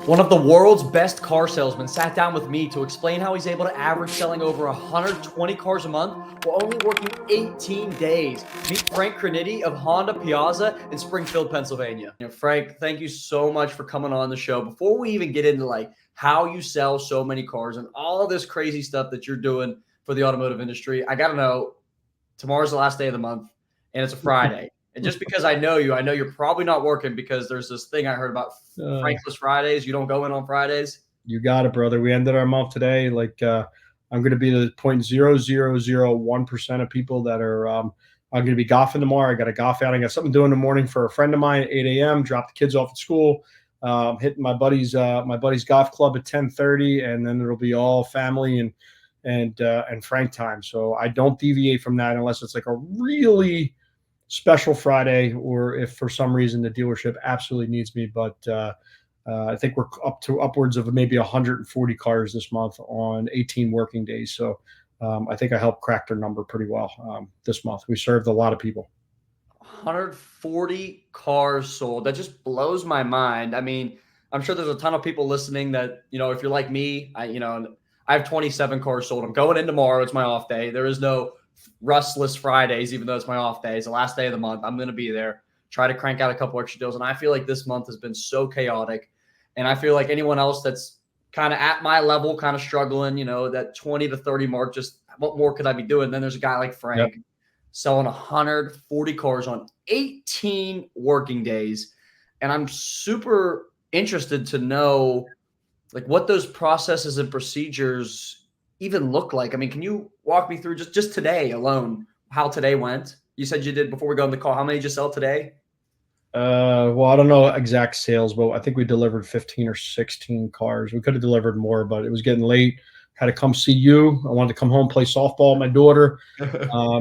One of the world's best car salesmen sat down with me to explain how he's able to average selling over 120 cars a month while only working 18 days. Meet Frank Kenidi of Honda Piazza in Springfield, Pennsylvania. Frank, thank you so much for coming on the show. Before we even get into like how you sell so many cars and all of this crazy stuff that you're doing for the automotive industry, I got to know, tomorrow's the last day of the month and it's a Friday. And just because I know you're probably not working because there's this thing I heard about Frankless Fridays. You don't go in on Fridays. You got it, brother. We ended our month today. I'm going to be the 0.0001% of people that are. I'm going to be golfing tomorrow. I got a golf out. I got something to do in the morning for a friend of mine at 8 a.m. Drop the kids off at school. Hitting my buddy's golf club at 10:30, and then it'll be all family and Frank time. So I don't deviate from that unless it's like a really special Friday, or if for some reason the dealership absolutely needs me. But I think we're up to upwards of maybe 140 cars this month on 18 working days. So I think I helped crack their number pretty well this month. We served a lot of people. 140 cars sold. That just blows my mind. I mean, I'm sure there's a ton of people listening that, if you're like me, I have 27 cars sold. I'm going in tomorrow. It's my off day. There is no rustless Fridays, even though it's my off day. It's the last day of the month. I'm going to be there, try to crank out a couple extra deals. And I feel like this month has been so chaotic. And I feel like anyone else that's kind of at my level, kind of struggling, that 20 to 30 mark, just what more could I be doing? Then there's a guy like Frank selling 140 cars on 18 working days. And I'm super interested to know like what those processes and procedures even look like. I mean, can you walk me through just today alone, how today went? You said you did before we go on the call. How many did you sell today? Well, I don't know exact sales, but I think we delivered 15 or 16 cars. We could have delivered more, but it was getting late. Had to come see you. I wanted to come home, play softball with my daughter.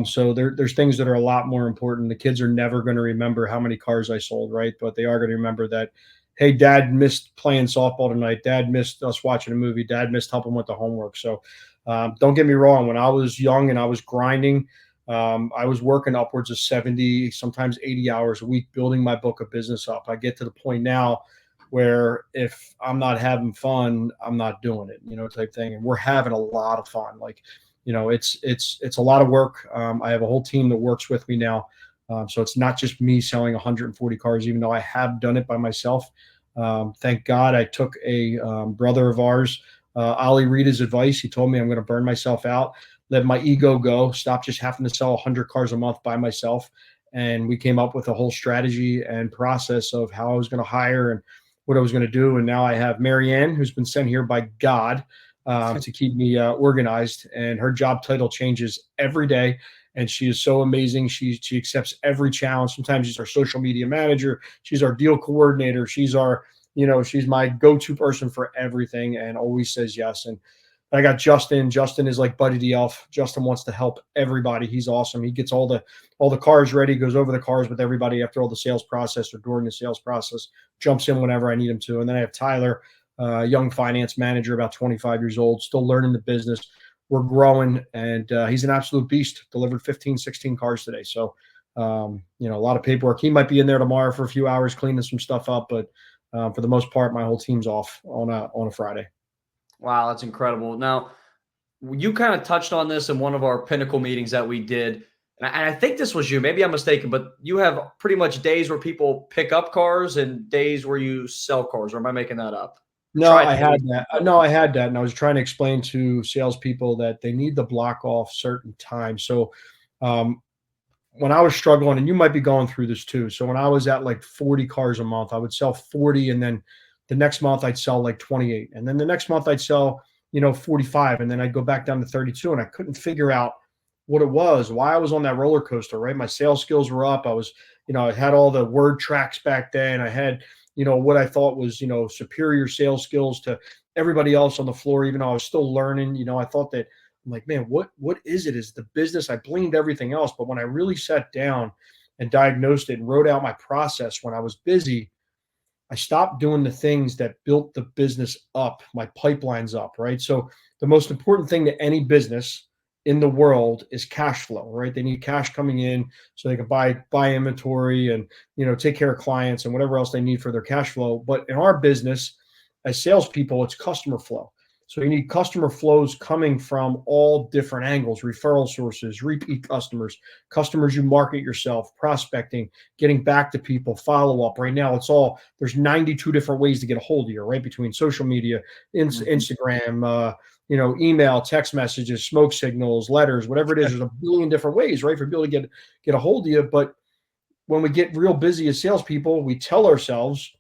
So there's things that are a lot more important. The kids are never going to remember how many cars I sold, right? But they are going to remember that, hey, Dad missed playing softball tonight. Dad missed us watching a movie. Dad missed helping with the homework. So don't get me wrong. When I was young and I was grinding, I was working upwards of 70, sometimes 80 hours a week, building my book of business up. I get to the point now where if I'm not having fun, I'm not doing it, type thing. And we're having a lot of fun. It's a lot of work. I have a whole team that works with me now. So it's not just me selling 140 cars, even though I have done it by myself. Thank God I took a brother of ours, Ali Reed's advice. He told me I'm going to burn myself out, let my ego go, stop just having to sell 100 cars a month by myself. And we came up with a whole strategy and process of how I was going to hire and what I was going to do. And now I have Marianne, who's been sent here by God to keep me organized. And her job title changes every day. And she is so amazing. She accepts every challenge. Sometimes she's our social media manager. She's our deal coordinator. She's she's my go-to person for everything and always says yes. And I got Justin. Justin is like Buddy the Elf. Justin wants to help everybody. He's awesome. He gets all the cars ready, goes over the cars with everybody after all the sales process or during the sales process, jumps in whenever I need him to. And then I have Tyler, young finance manager, about 25 years old, still learning the business. We're growing, and he's an absolute beast. Delivered 15, 16 cars today. So, a lot of paperwork. He might be in there tomorrow for a few hours cleaning some stuff up, but for the most part, my whole team's off on a Friday. Wow, that's incredible. Now, you kind of touched on this in one of our pinnacle meetings that we did. And I think this was you. Maybe I'm mistaken, but you have pretty much days where people pick up cars and days where you sell cars. Or am I making that up? No, I had that. No, I had that. And I was trying to explain to salespeople that they need to block off certain times. So when I was struggling, and you might be going through this too. So when I was at like 40 cars a month, I would sell 40. And then the next month I'd sell like 28. And then the next month I'd sell, 45. And then I'd go back down to 32. And I couldn't figure out what it was, why I was on that roller coaster, right? My sales skills were up. I was, I had all the word tracks back then. I had, what I thought was, superior sales skills to everybody else on the floor, even though I was still learning. I thought that, I'm like, man, what is it? Is the business? I blamed everything else. But when I really sat down and diagnosed it and wrote out my process when I was busy, I stopped doing the things that built the business up, my pipelines up, right? So the most important thing to any business in the world is cash flow, right? They need cash coming in so they can buy inventory and, take care of clients and whatever else they need for their cash flow. But in our business, as salespeople, it's customer flow. So you need customer flows coming from all different angles: referral sources, repeat customers, customers you market yourself, prospecting, getting back to people, follow up. Right now, there's 92 different ways to get a hold of you, right? Between social media, Instagram, email, text messages, smoke signals, letters, whatever it is. There's a billion different ways, right, for people to get a hold of you. But when we get real busy as salespeople, we tell ourselves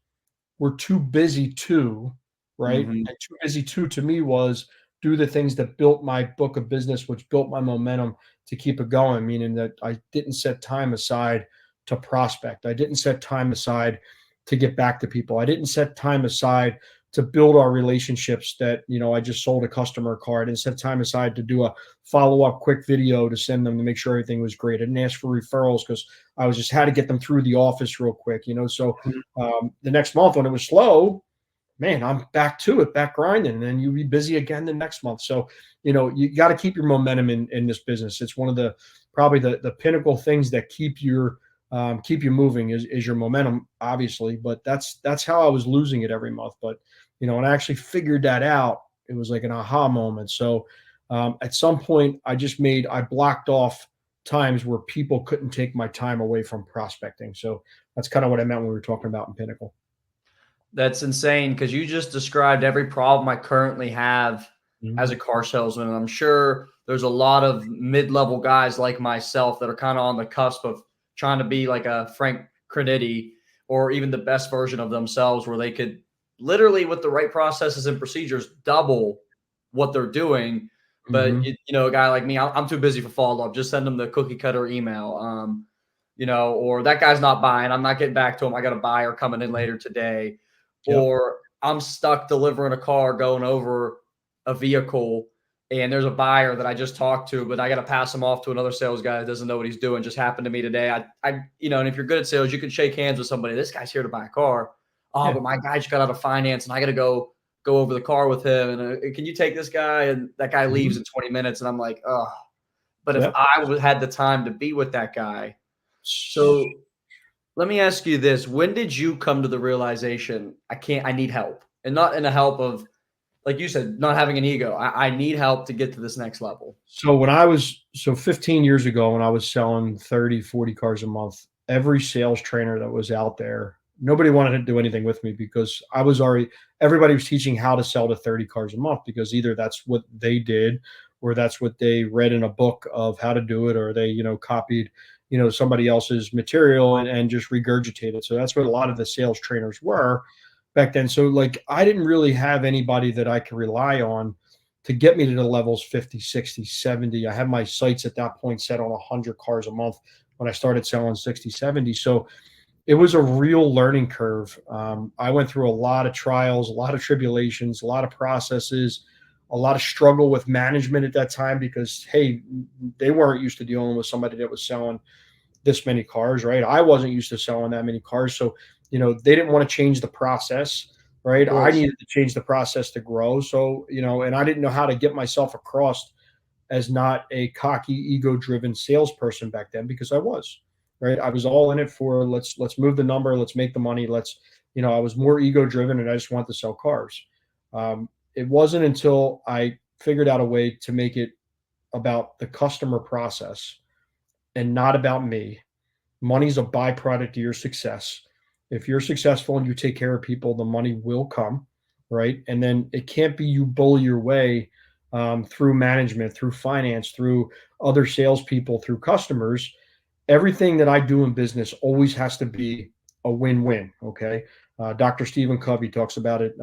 we're too busy to, right? Mm-hmm. And too busy to me was do the things that built my book of business, which built my momentum to keep it going, meaning that I didn't set time aside to prospect. I didn't set time aside to get back to people. I didn't set time aside to build our relationships that, I just sold a customer card, and set time aside to do a follow-up quick video to send them to make sure everything was great. I didn't ask for referrals because I was just had to get them through the office real quick, So the next month when it was slow, man, I'm back to it, back grinding, and then you'll be busy again the next month. So, you got to keep your momentum in this business. It's one of the probably the pinnacle things that keep you moving is your momentum, obviously. But that's how I was losing it every month. But when I actually figured that out, it was like an aha moment. So at some point, I blocked off times where people couldn't take my time away from prospecting. So that's kind of what I meant when we were talking about in Pinnacle. That's insane, because you just described every problem I currently have as Mhm. a car salesman. And I'm sure there's a lot of mid-level guys like myself that are kind of on the cusp of trying to be like a Frank Kenidi, or even the best version of themselves, where they could literally, with the right processes and procedures, double what they're doing. But Mhm. a guy like me, I'm too busy for follow-up. Just send them the cookie cutter email. Or that guy's not buying. I'm not getting back to him. I got a buyer coming in later today. Yep. Or I'm stuck delivering a car, going over a vehicle, and there's a buyer that I just talked to, but I got to pass him off to another sales guy that doesn't know what he's doing. Just happened to me today. And if you're good at sales, you can shake hands with somebody. This guy's here to buy a car. Oh, Yeah. but my guy just got out of finance, and I got to go over the car with him. And can you take this guy? And that guy leaves Mhm. in 20 minutes, and I'm like, oh. But if Yep. had the time to be with that guy. So let me ask you this. When did you come to the realization, I need help? And not in a help of, like you said, not having an ego. I need help to get to this next level. So 15 years ago, when I was selling 30, 40 cars a month, every sales trainer that was out there, nobody wanted to do anything with me because everybody was teaching how to sell to 30 cars a month, because either that's what they did, or that's what they read in a book of how to do it, or they, copied, somebody else's material and just regurgitated. So that's what a lot of the sales trainers were back then. So like, I didn't really have anybody that I could rely on to get me to the levels 50, 60, 70. I had my sights at that point set on 100 cars a month when I started selling 60, 70. So it was a real learning curve. I went through a lot of trials, a lot of tribulations, a lot of processes, a lot of struggle with management at that time, because, hey, they weren't used to dealing with somebody that was selling this many cars, right? I wasn't used to selling that many cars. So, they didn't want to change the process, right? Of I course. needed to change the process to grow. So, and I didn't know how to get myself across as not a cocky, ego-driven salesperson back then, because I was, right? I was all in it for let's move the number, let's make the money, I was more ego-driven, and I just wanted to sell cars. It wasn't until I figured out a way to make it about the customer process and not about me. Money's a byproduct of your success. If you're successful and you take care of people, the money will come, right? And then it can't be you bully your way through management, through finance, through other salespeople, through customers. Everything that I do in business always has to be a win-win. Okay, Dr. Stephen Covey talks about it.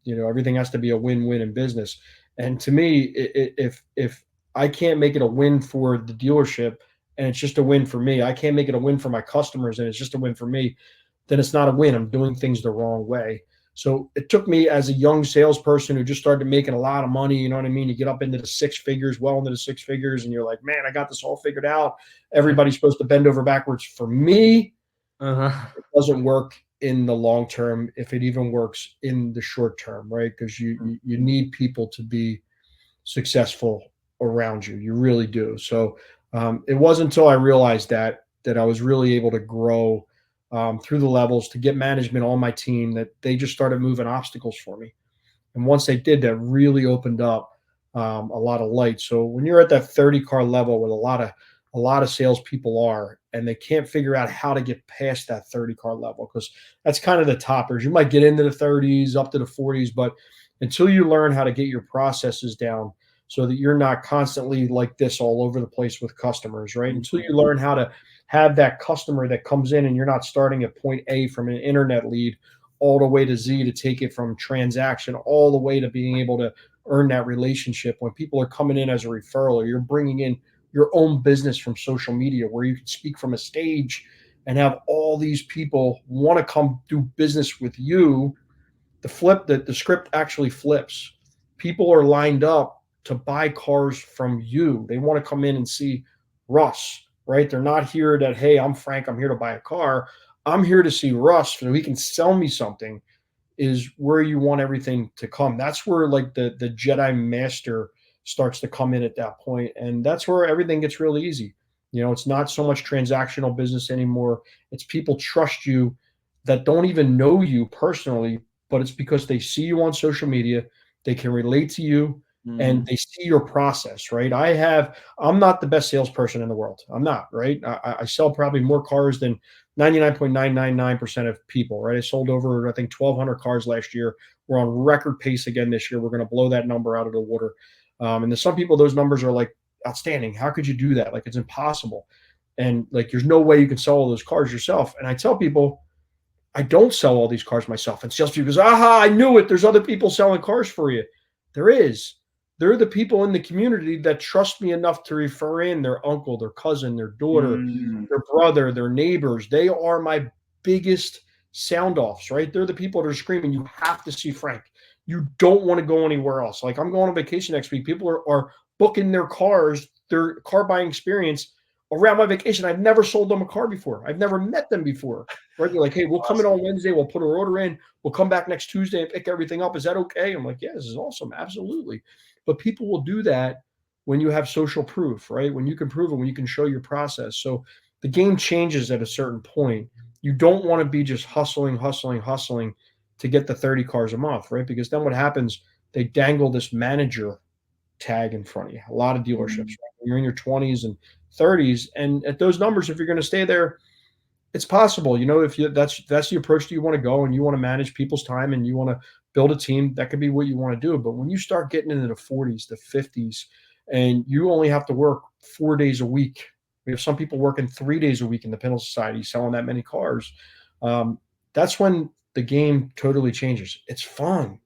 Everything has to be a win-win in business. And to me, if I can't make it a win for the dealership, and it's just a win for me, I can't make it a win for my customers, and it's just a win for me, then it's not a win. I'm doing things the wrong way. So it took me, as a young salesperson who just started making a lot of money, you know what I mean? You get up into the six figures, well into the six figures, and you're like, man, I got this all figured out. Everybody's supposed to bend over backwards. For me, Uh-huh. it doesn't work in the long term, if it even works in the short term, right? Because you need people to be successful around you. You really do. So it wasn't until I realized that I was really able to grow through the levels, to get management on my team, that they just started moving obstacles for me. And once they did, that really opened up a lot of light. So when you're at that 30 car level with a lot of salespeople are, and they can't figure out how to get past that 30 car level, because that's kind of the toppers. You might get into the 30s, up to the 40s, but until you learn how to get your processes down so that you're not constantly like this all over the place with customers, right? Until you learn how to have that customer that comes in and you're not starting at point A from an internet lead all the way to Z to take it from transaction all the way to being able to earn that relationship. When people are coming in as a referral, or you're bringing in your own business from social media where you can speak from a stage and have all these people want to come do business with you, the script actually flips. People are lined up to buy cars from you. They want to come in and see Russ, right? They're not here that, hey, I'm Frank, I'm here to buy a car. I'm here to see Russ so he can sell me something, is where you want everything to come. That's where like the Jedi master starts to come in at that point. And that's where everything gets really easy. You know, it's not so much transactional business anymore. It's people trust you that don't even know you personally, but it's because they see you on social media, they can relate to you, and they see your process, right? I'm not the best salesperson in the world. I'm not, right? I sell probably more cars than 99.999% of people, right? I sold over, I think, 1,200 cars last year. We're on record pace again this year. We're going to blow that number out of the water. And to some people, those numbers are like outstanding. How could you do that? Like, it's impossible. And like, there's no way you can sell all those cars yourself. And I tell people, I don't sell all these cars myself. And salespeople goes, aha, I knew it. There's other people selling cars for you. There is. They're the people in the community that trust me enough to refer in their uncle, their cousin, their daughter, their brother, their neighbors. They are my biggest sound offs, right? They're the people that are screaming, you have to see Frank. You don't want to go anywhere else. Like, I'm going on vacation next week. People are booking their car buying experience around my vacation. I've never sold them a car before. I've never met them before. Right? They're like, hey, we'll come in on Wednesday. We'll put our order in. We'll come back next Tuesday and pick everything up. Is that okay? I'm like, yeah, this is awesome. Absolutely. But people will do that when you have social proof, right? When you can prove it, when you can show your process. So the game changes at a certain point. You don't want to be just hustling to get the 30 cars a month, right? Because then what happens, they dangle this manager tag in front of you. A lot of dealerships, right? When you're in your 20s and 30s, and at those numbers, if you're going to stay there, it's possible. You know, if that's the approach that you want to go, and you want to manage people's time and you want to build a team, that could be what you want to do. But when you start getting into the 40s, the 50s, and you only have to work 4 days a week, we have some people working 3 days a week in the Pinnacle Society selling that many cars. That's when the game totally changes. It's fun.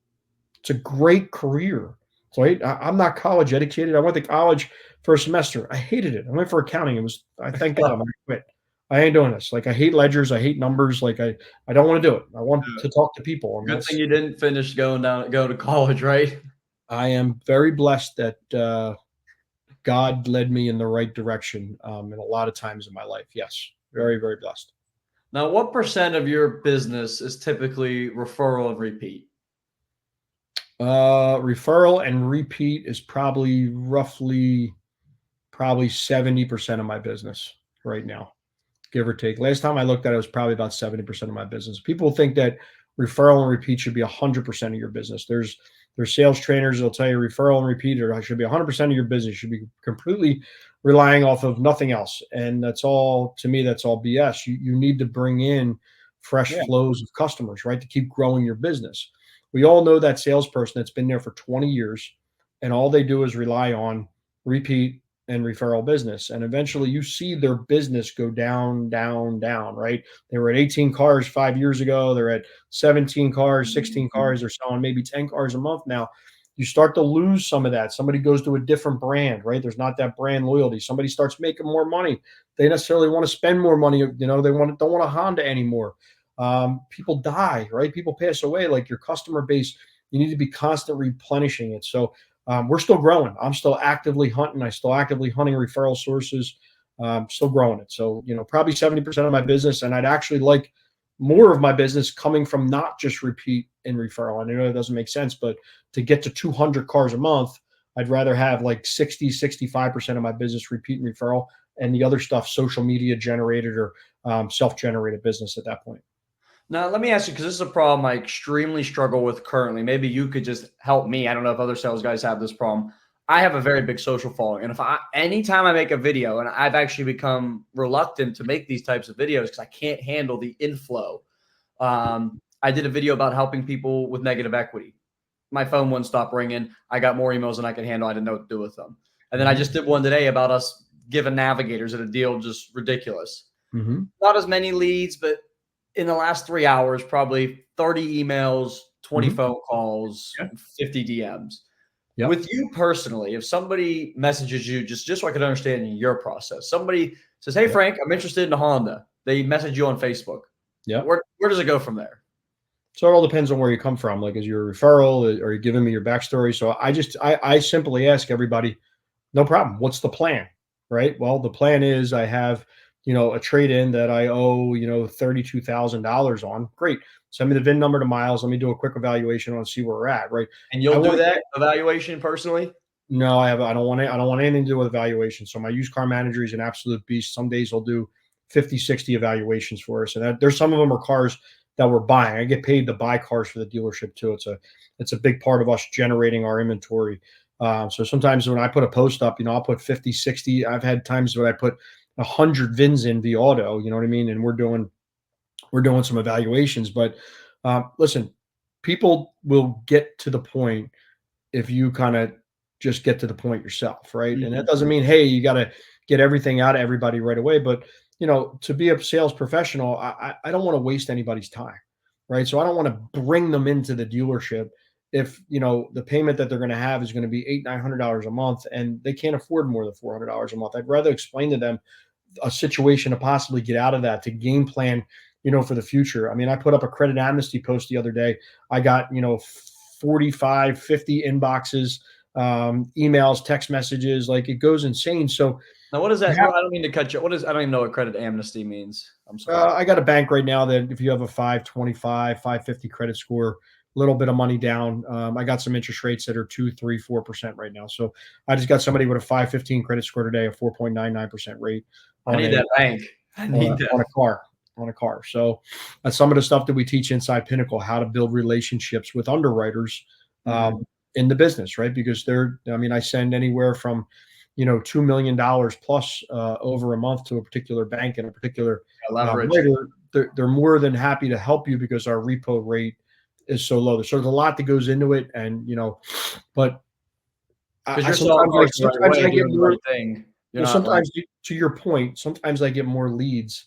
It's a great career. Right? I'm not college educated. I went to college for a semester. I hated it. I went for accounting. I thank God I quit. I ain't doing this. Like, I hate ledgers. I hate numbers. Like, I don't want to do it. I want to talk to people. And Good thing you didn't finish go to college, right? I am very blessed that God led me in the right direction in a lot of times in my life. Yes, very, very blessed. Now, what percent of your business is typically referral and repeat? Referral and repeat is probably 70% of my business right now, give or take. Last time I looked at it, was probably about 70% of my business. People think that referral and repeat should be 100% of your business. There's sales trainers that'll tell you referral and repeat should be 100% of your business. You should be completely relying off of nothing else. And that's all, to me, that's all BS. You need to bring in fresh flows of customers, right, to keep growing your business. We all know that salesperson that's been there for 20 years, and all they do is rely on repeat and referral business. And eventually you see their business go down, down, down, right? They were at 18 cars 5 years ago. They're at 17 cars, 16 cars. They're selling maybe 10 cars a month now. You start to lose some of that. Somebody goes to a different brand, right? There's not that brand loyalty. Somebody starts making more money. They necessarily want to spend more money. You know, don't want a Honda anymore. People die, right? People pass away. Like, your customer base, you need to be constantly replenishing it. So we're still growing. I'm still actively hunting. I still actively hunting referral sources. Still growing it. So, you know, probably 70% of my business, and I'd actually like more of my business coming from not just repeat and referral. I know it doesn't make sense, but to get to 200 cars a month, I'd rather have like 65% of my business repeat and referral, and the other stuff social media generated or self-generated business at that point. Now, let me ask you, because this is a problem I extremely struggle with currently. Maybe you could just help me. I don't know if other sales guys have this problem. I have a very big social following. And anytime I make a video, and I've actually become reluctant to make these types of videos because I can't handle the inflow. I did a video about helping people with negative equity. My phone wouldn't stop ringing. I got more emails than I could handle. I didn't know what to do with them. And then I just did one today about us giving navigators at a deal just ridiculous. Not as many leads, but in the last 3 hours, probably 30 emails, 20 phone calls, 50 DMs. Yep. With you personally, if somebody messages you, just so I can understand your process, somebody says, hey, Frank, I'm interested in a Honda. They message you on Facebook. Yeah. Where does it go from there? So it all depends on where you come from. Like, is your referral, or are you giving me your backstory? So I simply ask everybody, no problem. What's the plan? Right. Well, the plan is I have, a trade-in that I owe, $32,000 on. Great. Send me the VIN number to Miles. Let me do a quick evaluation on, see where we're at. Right. And you'll do that evaluation personally? No, I don't want anything to do with evaluation. So my used car manager is an absolute beast. Some days he'll do 50, 60 evaluations for us. And there's some of them are cars that we're buying. I get paid to buy cars for the dealership too. It's a big part of us generating our inventory. So sometimes when I put a post up, I'll put 50, 60. I've had times when I put 100 VINs in via auto, you know what I mean? And we're doing some evaluations, but listen, people will get to the point if you kind of just get to the point yourself, right? And that doesn't mean, hey, you got to get everything out of everybody right away. But, to be a sales professional, I don't want to waste anybody's time, right? So I don't want to bring them into the dealership if, the payment that they're going to have is going to be $800-900 a month and they can't afford more than $400 a month. I'd rather explain to them a situation to possibly get out of that, to game plan, for the future. I mean, I put up a credit amnesty post the other day. I got, 45, 50 inboxes, emails, text messages, like it goes insane. So now, what is that? I don't mean to cut you. I don't even know what credit amnesty means. I'm sorry. I got a bank right now that if you have a 525, 550 credit score, a little bit of money down. I got some interest rates that are 2, 3, 4% right now. So I just got somebody with a 515 credit score today, a 4.99% rate. I need that bank. I need that on a car. So that's some of the stuff that we teach inside Pinnacle, how to build relationships with underwriters in the business, right? Because I send anywhere from, $2 million plus over a month to a particular bank and a particular underwriter. They're more than happy to help you because our repo rate is so low. So there's a lot that goes into it. And, but sometimes I get more thing. Sometimes, to your point, sometimes I get more leads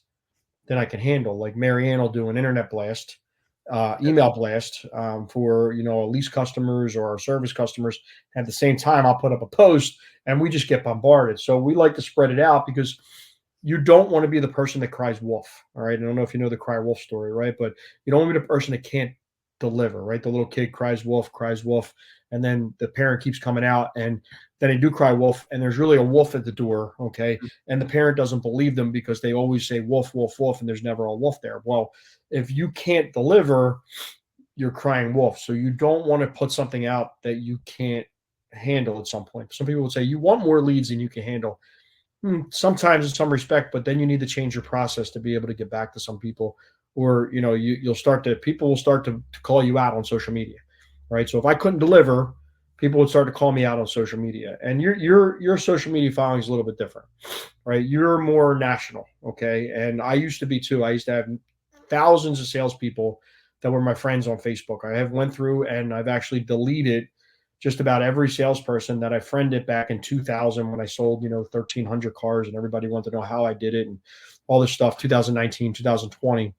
than I can handle. Like Marianne will do an internet blast, email blast for lease customers or our service customers. At the same time, I'll put up a post and we just get bombarded. So we like to spread it out because you don't want to be the person that cries wolf. All right. I don't know if you know the cry wolf story, right? But you don't want to be the person that can't deliver, right? The little kid cries wolf, and then the parent keeps coming out and then they do cry wolf and there's really a wolf at the door. Okay. And the parent doesn't believe them because they always say wolf, wolf, wolf, and there's never a wolf there. Well, if you can't deliver, you're crying wolf. So you don't want to put something out that you can't handle at some point. Some people would say you want more leads than you can handle. Sometimes in some respect, but then you need to change your process to be able to get back to some people, or people will start to call you out on social media, right? So if I couldn't deliver, people would start to call me out on social media. And your social media following is a little bit different, right? You're more national, okay? And I used to be too. I used to have thousands of salespeople that were my friends on Facebook. I have went through and I've actually deleted just about every salesperson that I friended back in 2000 when I sold, 1,300 cars and everybody wanted to know how I did it and all this stuff, 2019, 2020.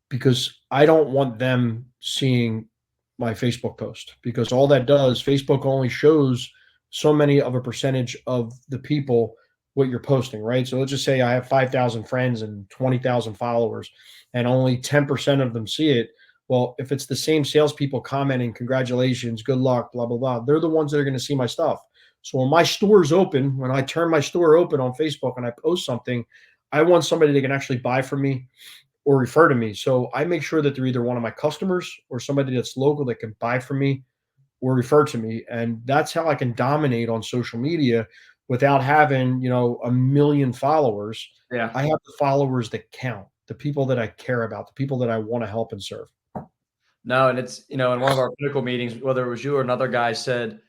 Because I don't want them seeing my Facebook post, because all that does, Facebook only shows so many of a percentage of the people what you're posting, right? So let's just say I have 5,000 friends and 20,000 followers and only 10% of them see it. Well, if it's the same salespeople commenting, congratulations, good luck, blah, blah, blah, they're the ones that are going to see my stuff. So when my store's open, when I turn my store open on Facebook and I post something, I want somebody that can actually buy from me or refer to me. So I make sure that they're either one of my customers or somebody that's local that can buy from me or refer to me. And that's how I can dominate on social media without having, 1 million followers. Yeah. I have the followers that count. the people that I care about, the people that I want to help and serve. No, and it's, in one of our pinnacle meetings, whether it was you or another guy said,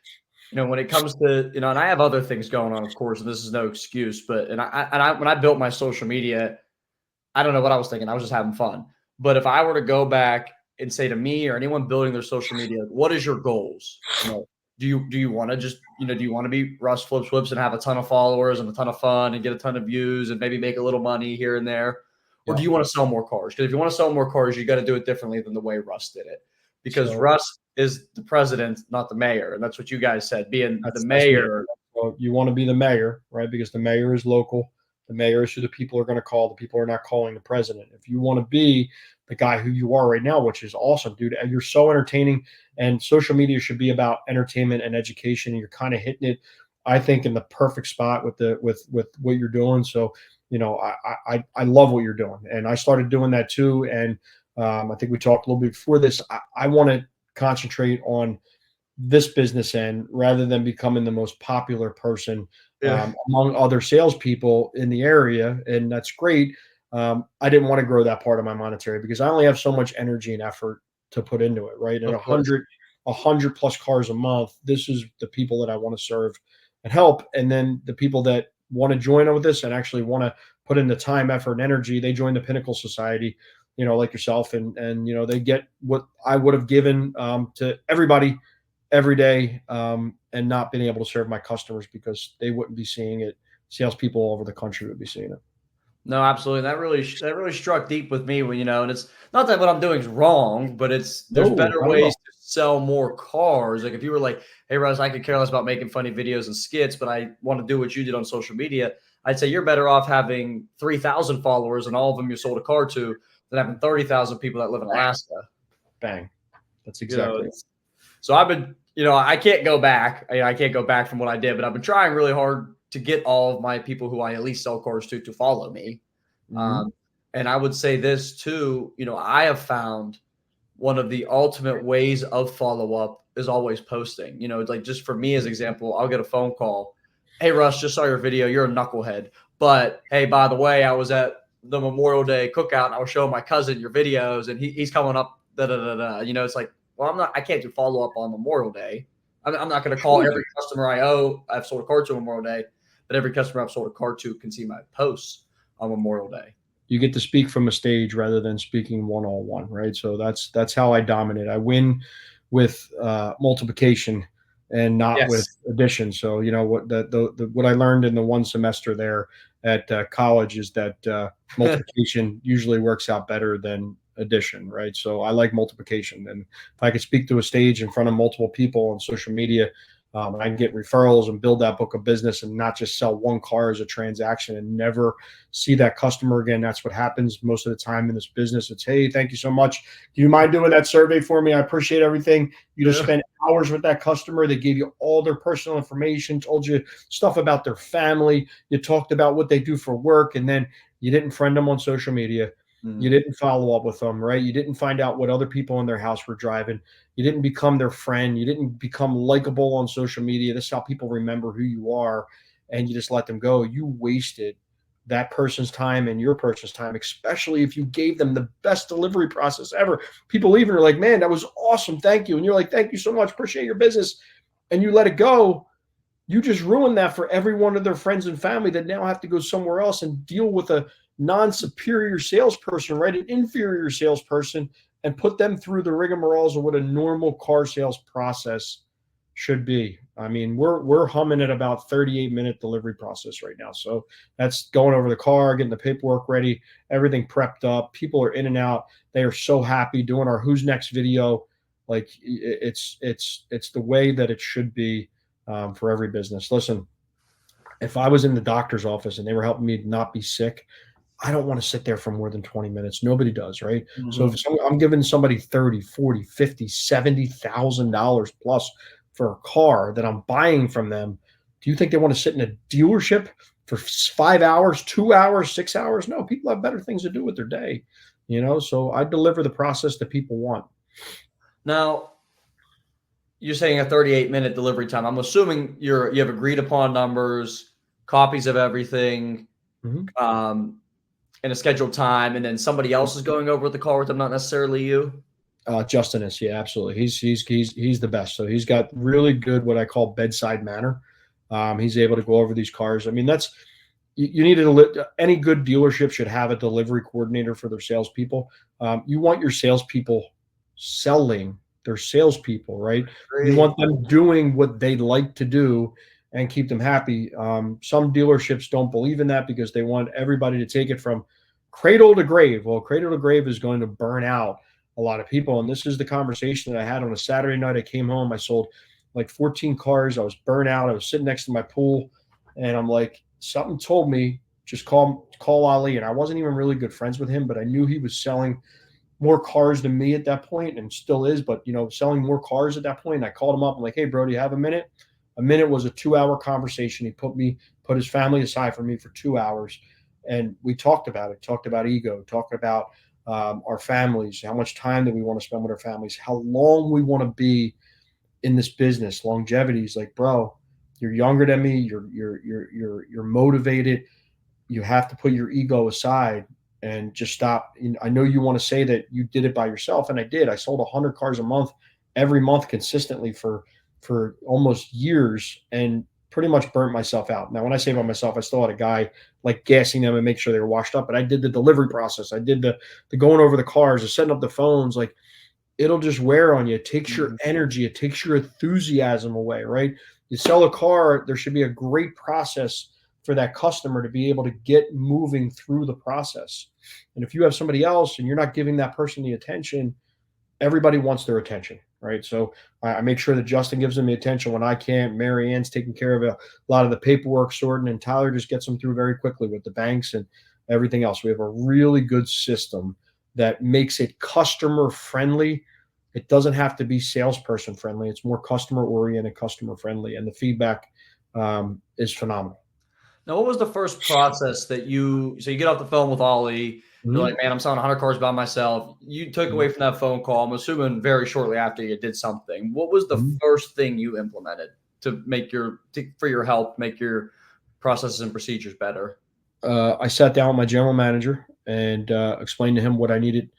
when it comes to, and I have other things going on, of course, and this is no excuse, but, when I built my social media, I don't know what I was thinking. I was just having fun. But if I were to go back and say to me or anyone building their social media, what is your goals? Do you want to just, do you want to be Russ Flips Whips and have a ton of followers and a ton of fun and get a ton of views and maybe make a little money here and there? Or do you want to sell more cars? Because if you want to sell more cars, you got to do it differently than the way Russ did it. Because Russ is the president, not the mayor. And that's what you guys said, being the mayor. So you want to be the mayor, right? Because the mayor is local. The mayor is who the people are going to call. The people are not calling the president. If you want to be the guy who you are right now, which is awesome, dude, and you're so entertaining, and social media should be about entertainment and education, and you're kind of hitting it, I think, in the perfect spot with what you're doing. So, I love what you're doing, and I started doing that too. And I think we talked a little bit before this. I want to concentrate on this business end rather than becoming the most popular person among other salespeople in the area. And that's great. I didn't want to grow that part of my monetary because I only have so much energy and effort to put into it. Right. And 100 plus cars a month. This is the people that I want to serve and help. And then the people that want to join with this and actually want to put in the time, effort, and energy, they join the Pinnacle Society, like yourself. And they get what I would have given to everybody every day, and not being able to serve my customers because they wouldn't be seeing it. Salespeople all over the country would be seeing it. No, absolutely. That really struck deep with me when, and it's not that what I'm doing is wrong, but there's better ways to sell more cars. Like if you were like, hey, Russ, I could care less about making funny videos and skits, but I want to do what you did on social media. I'd say you're better off having 3,000 followers and all of them you sold a car to than having 30,000 people that live in Alaska. Bang. That's exactly it. So I've been, I can't go back. I can't go back from what I did, but I've been trying really hard to get all of my people who I at least sell cars to follow me. Mm-hmm. And I would say this too, I have found one of the ultimate ways of follow-up is always posting. It's like, just for me as example, I'll get a phone call. Hey, Russ, just saw your video. You're a knucklehead. But hey, by the way, I was at the Memorial Day cookout and I was showing my cousin your videos and he's coming up, It's like, well, I can't do follow-up on Memorial Day. I'm not going to call every customer I've sold a car to on Memorial Day, but every customer I've sold a car to can see my posts on Memorial Day. You get to speak from a stage rather than speaking one-on-one, right? So that's how I dominate. I win with multiplication and not with addition. So what I learned in the one semester there at college is that multiplication usually works out better than addition, right? So I like multiplication, and if I could speak to a stage in front of multiple people on social media, I can get referrals and build that book of business and not just sell one car as a transaction and never see that customer again. That's what happens most of the time in this business. It's, hey, thank you so much. Do you mind doing that survey for me? I appreciate everything. You just spent hours with that customer. They gave you all their personal information, told you stuff about their family. You talked about what they do for work, and then you didn't friend them on social media. You didn't follow up with them, right? You didn't find out what other people in their house were driving. You didn't become their friend. You didn't become likable on social media. This is how people remember who you are, and you just let them go. You wasted that person's time and your person's time, especially if you gave them the best delivery process ever. People even are like, man, that was awesome. Thank you. And you're like, thank you so much. Appreciate your business. And you let it go. You just ruined that for every one of their friends and family that now have to go somewhere else and deal with a non-superior salesperson, right? An inferior salesperson, and put them through the rigmaroles of what a normal car sales process should be. I mean, we're humming at about 38-minute delivery process right now. So that's going over the car, getting the paperwork ready, everything prepped up. People are in and out. They are so happy doing our Who's Next video. Like it's the way that it should be for every business. Listen, if I was in the doctor's office and they were helping me not be sick, I don't want to sit there for more than 20 minutes. Nobody does, right? Mm-hmm. So if I'm giving somebody 30, 40, 50, $70,000 plus for a car that I'm buying from them, do you think they want to sit in a dealership for 5 hours, 2 hours, 6 hours? No, people have better things to do with their day, so I deliver the process that people want. Now, you're saying a 38-minute delivery time. I'm assuming you have agreed upon numbers, copies of everything. Mm-hmm. in a scheduled time, and then somebody else is going over the car with them, not necessarily you? Justin is, yeah, absolutely. He's the best. So he's got really good what I call bedside manner. He's able to go over these cars. I mean, that's you need any good dealership should have a delivery coordinator for their salespeople. You want your salespeople selling their salespeople, right? You Great. want them doing what they like to do and keep them happy. Some dealerships don't believe in that because they want everybody to take it from cradle to grave. Well, cradle to grave is going to burn out a lot of people. And this is the conversation that I had on a Saturday night. I came home, I sold like 14 cars. I was burnt out. I was sitting next to my pool, and I'm like, something told me just call Ali. And I wasn't even really good friends with him, but I knew he was selling more cars than me at that point, and still is, but selling more cars at that point. And I called him up. I'm like, hey, bro, do you have a minute? A minute was a 2-hour conversation. He put his family aside for me for 2 hours. And we talked about it, talked about ego, talked about our families, how much time that we want to spend with our families, how long we want to be in this business. Longevity is like, bro, you're younger than me. You're motivated. You have to put your ego aside and just stop. I know you want to say that you did it by yourself, and I did. I sold 100 cars a month, every month consistently for almost years, and pretty much burnt myself out. Now, when I say by myself, I still had a guy like gassing them and make sure they were washed up. But I did the delivery process. I did the going over the cars, the setting up the phones. Like, it'll just wear on you. It takes your energy. It takes your enthusiasm away, right? You sell a car, there should be a great process for that customer to be able to get moving through the process. And if you have somebody else and you're not giving that person the attention, everybody wants their attention, right? So I make sure that Justin gives them the attention when I can't. Mary Ann's taking care of a lot of the paperwork sorting, and Tyler just gets them through very quickly with the banks and everything else. We have a really good system that makes it customer friendly. It doesn't have to be salesperson friendly. It's more customer oriented, customer friendly, and the feedback is phenomenal. Now, what was the first process that so you get off the phone with Ollie, you're like, Mhm. man, I'm selling 100 cars by myself. You took away Mhm. from that phone call, I'm assuming very shortly after you did something. What was the Mhm. first thing you implemented for your help, make your processes and procedures better? I sat down with my general manager and explained to him what I needed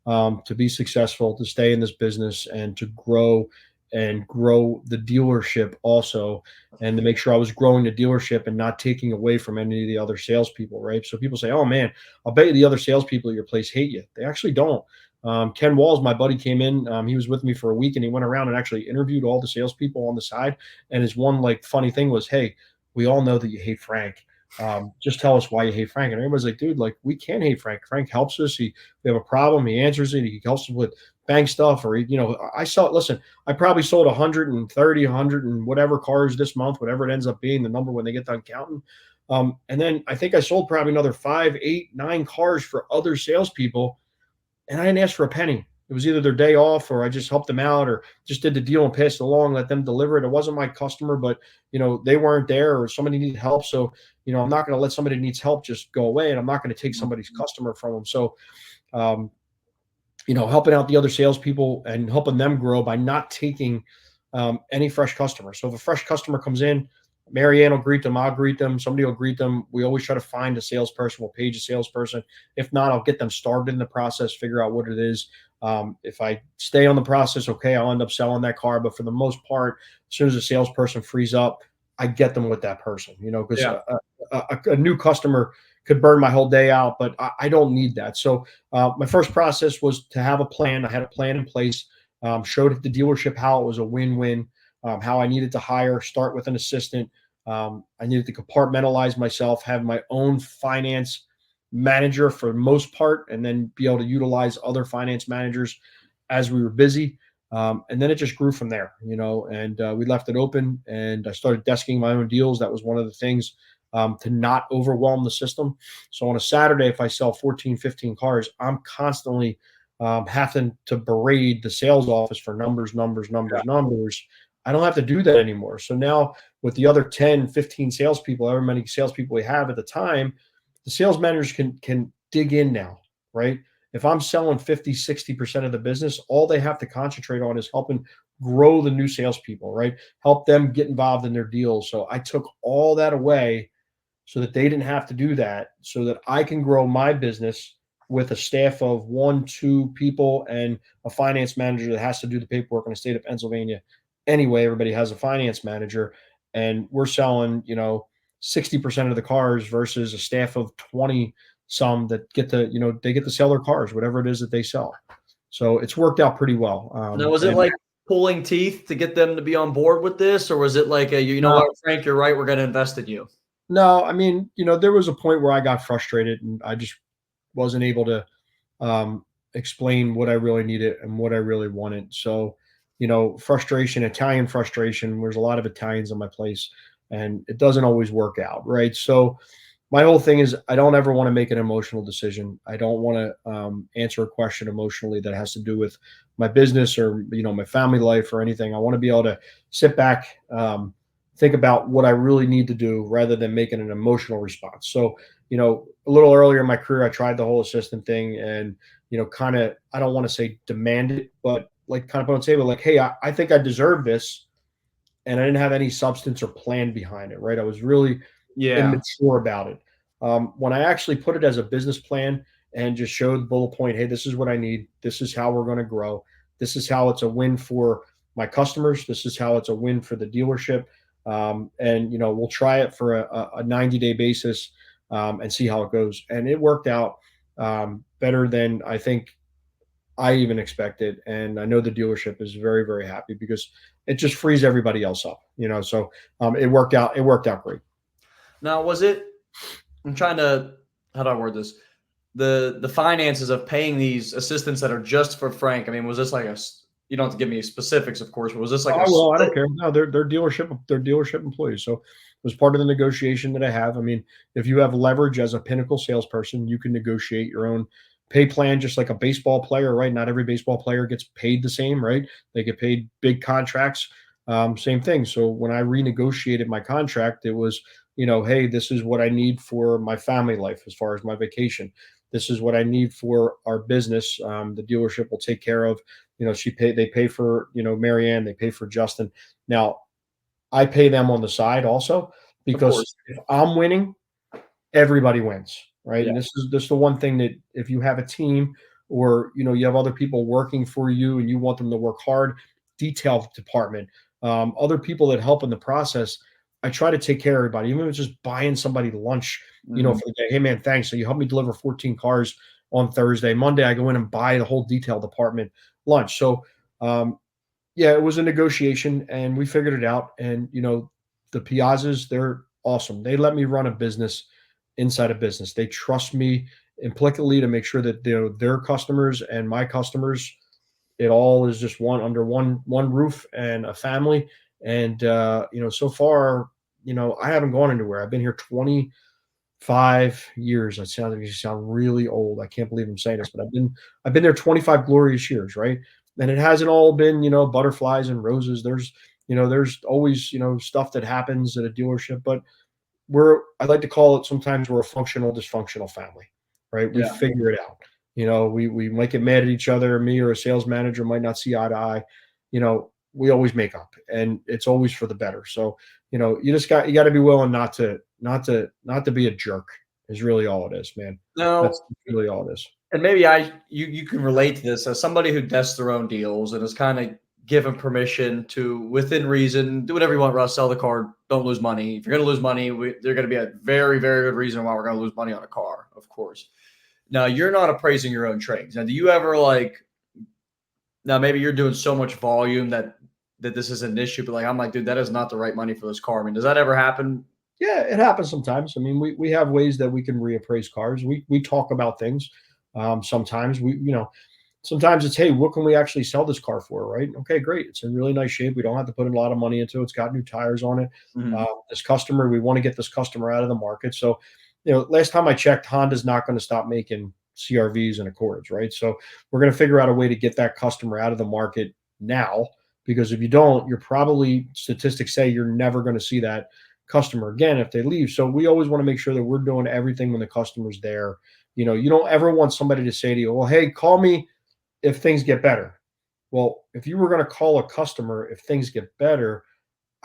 to be successful, to stay in this business, and to grow and grow the dealership also, and to make sure I was growing the dealership and not taking away from any of the other salespeople. Right. So people say, "Oh man, I'll bet you the other salespeople at your place hate you." They actually don't. Ken Walls, my buddy, came in. He was with me for a week, and he went around and actually interviewed all the salespeople on the side. And his one like funny thing was, "Hey, we all know that you hate Frank. Just tell us why you hate Frank." And everybody's like, dude, like, we can't hate Frank. Frank helps us. We have a problem, he answers it. He helps us with bank stuff, or listen, I probably sold 130, 100 and whatever cars this month, whatever it ends up being the number when they get done counting. And then I think I sold probably another 5, 8, 9 cars for other salespeople, and I didn't ask for a penny. It was either their day off, or I just helped them out, or just did the deal and passed it along, let them deliver it. It wasn't my customer, but they weren't there, or somebody needed help. So, I'm not going to let somebody who needs help just go away, and I'm not going to take somebody's customer from them. So, um, helping out the other salespeople and helping them grow by not taking any fresh customers. So if a fresh customer comes in, Marianne will greet them. I'll greet them. Somebody will greet them. We always try to find a salesperson. We'll page a salesperson. If not, I'll get them started in the process, figure out what it is. If I stay on the process, okay, I'll end up selling that car. But for the most part, as soon as a salesperson frees up, I get them with that person, because Yeah. a new customer could burn my whole day out, but I don't need that. So my first process was to have a plan. I had a plan in place, showed the dealership how it was a win-win, how I needed to start with an assistant. I needed to compartmentalize myself, have my own finance manager for the most part, and then be able to utilize other finance managers as we were busy. And then it just grew from there, and we left it open, and I started desking my own deals. That was one of the things, to not overwhelm the system. So on a Saturday, if I sell 14, 15 cars, I'm constantly having to berate the sales office for numbers, numbers, numbers, numbers. I don't have to do that anymore. So now with the other 10, 15 salespeople, however many salespeople we have at the time, the sales managers can dig in now, right? If I'm selling 50, 60% of the business, all they have to concentrate on is helping grow the new salespeople, right? Help them get involved in their deals. So I took all that away, so that they didn't have to do that, so that I can grow my business with a staff of 1, 2 people and a finance manager that has to do the paperwork in the state of Pennsylvania. Anyway, everybody has a finance manager, and we're selling, 60% of the cars versus a staff of 20 some that get to, they get to sell their cars, whatever it is that they sell. So it's worked out pretty well. Now, was it And like pulling teeth to get them to be on board with this, or was it like a, you know no, what, Frank, you're right, we're going to invest in you? no, I mean, there was a point where I got frustrated and I just wasn't able to explain what I really needed and what I really wanted. So, frustration, Italian frustration. There's a lot of Italians in my place, and it doesn't always work out, right? So, my whole thing is I don't ever want to make an emotional decision. I don't want to answer a question emotionally that has to do with my business or my family life or anything. I want to be able to sit back, think about what I really need to do rather than making an emotional response. So, a little earlier in my career, I tried the whole assistant thing and, kind of, I don't want to say demand it, but like kind of put on the table, like, hey, I think I deserve this. And I didn't have any substance or plan behind it, right? I was really Yeah. immature about it. When I actually put it as a business plan and just showed the bullet point, hey, this is what I need. This is how we're going to grow. This is how it's a win for my customers. This is how it's a win for the dealership. And we'll try it for a 90-day basis and see how it goes. And it worked out better than I think I even expected. And I know the dealership is very, very happy because it just frees everybody else up. So it worked out. It worked out great. Now, was it, I'm trying to, how do I word this? The finances of paying these assistants that are just for Frank. I mean, was this like you don't have to give me specifics, of course, but was this like Oh, a well, I split? don't care. No, they're dealership employees. So it was part of the negotiation that I have. I mean, if you have leverage as a pinnacle salesperson, you can negotiate your own pay plan, just like a baseball player, right? Not every baseball player gets paid the same, right? They get paid big contracts. Same thing. So when I renegotiated my contract, it was, hey, this is what I need for my family life as far as my vacation. This is what I need for our business. The dealership will take care of. They pay for, Marianne, they pay for Justin. Now I pay them on the side also Of because course. if I'm winning, everybody wins, right? Yeah. And this is the one thing that if you have a team or you have other people working for you and you want them to work hard, detail department, other people that help in the process, I try to take care of everybody, even if it's just buying somebody lunch, Mhm. for the day. Hey man, thanks. So you helped me deliver 14 cars on Thursday. Monday, I go in and buy the whole detail department lunch. So yeah, it was a negotiation and we figured it out. And the Piazzas, they're awesome. They let me run a business inside a business. They trust me implicitly to make sure that their customers and my customers, it all is just one under one roof and a family. And so far, I haven't gone anywhere. I've been here 25 years. You sound really old. I can't believe I'm saying this, but I've been there 25 glorious years, right? And it hasn't all been, butterflies and roses. There's always, stuff that happens at a dealership, but I like to call it sometimes we're a functional, dysfunctional family, right? We Yeah. figure it out. We might get mad at each other. Me or a sales manager might not see eye to eye. We always make up and it's always for the better. So, you got to be willing not to be a jerk is really all it is, man. That's Now, really all it is. and maybe you can relate to this as somebody who desk their own deals and is kind of given permission to, within reason, do whatever you want, Russ, sell the car, don't lose money. If you're going to lose money, there's going to be a very, very good reason why we're going to lose money on a car, of course. Now, you're not appraising your own trades. Now, do you ever now maybe you're doing so much volume that this is an issue, but like, I'm like, dude, that is not the right money for this car. I mean, does that ever happen? Yeah, it happens sometimes. I mean, we have ways that we can reappraise cars. We talk about things. Sometimes sometimes it's, hey, what can we actually sell this car for? Right? Okay, great. It's in really nice shape. We don't have to put a lot of money into it. It's got new tires on it. Mhm. We want to get this customer out of the market. So, last time I checked, Honda's not going to stop making CRVs and Accords, right? So we're going to figure out a way to get that customer out of the market now, because if you don't, you're probably, statistics say you're never going to see that customer again if they leave. So we always want to make sure that we're doing everything when the customer's there. You don't ever want somebody to say to you, well, hey, call me if things get better. Well, if you were going to call a customer if things get better,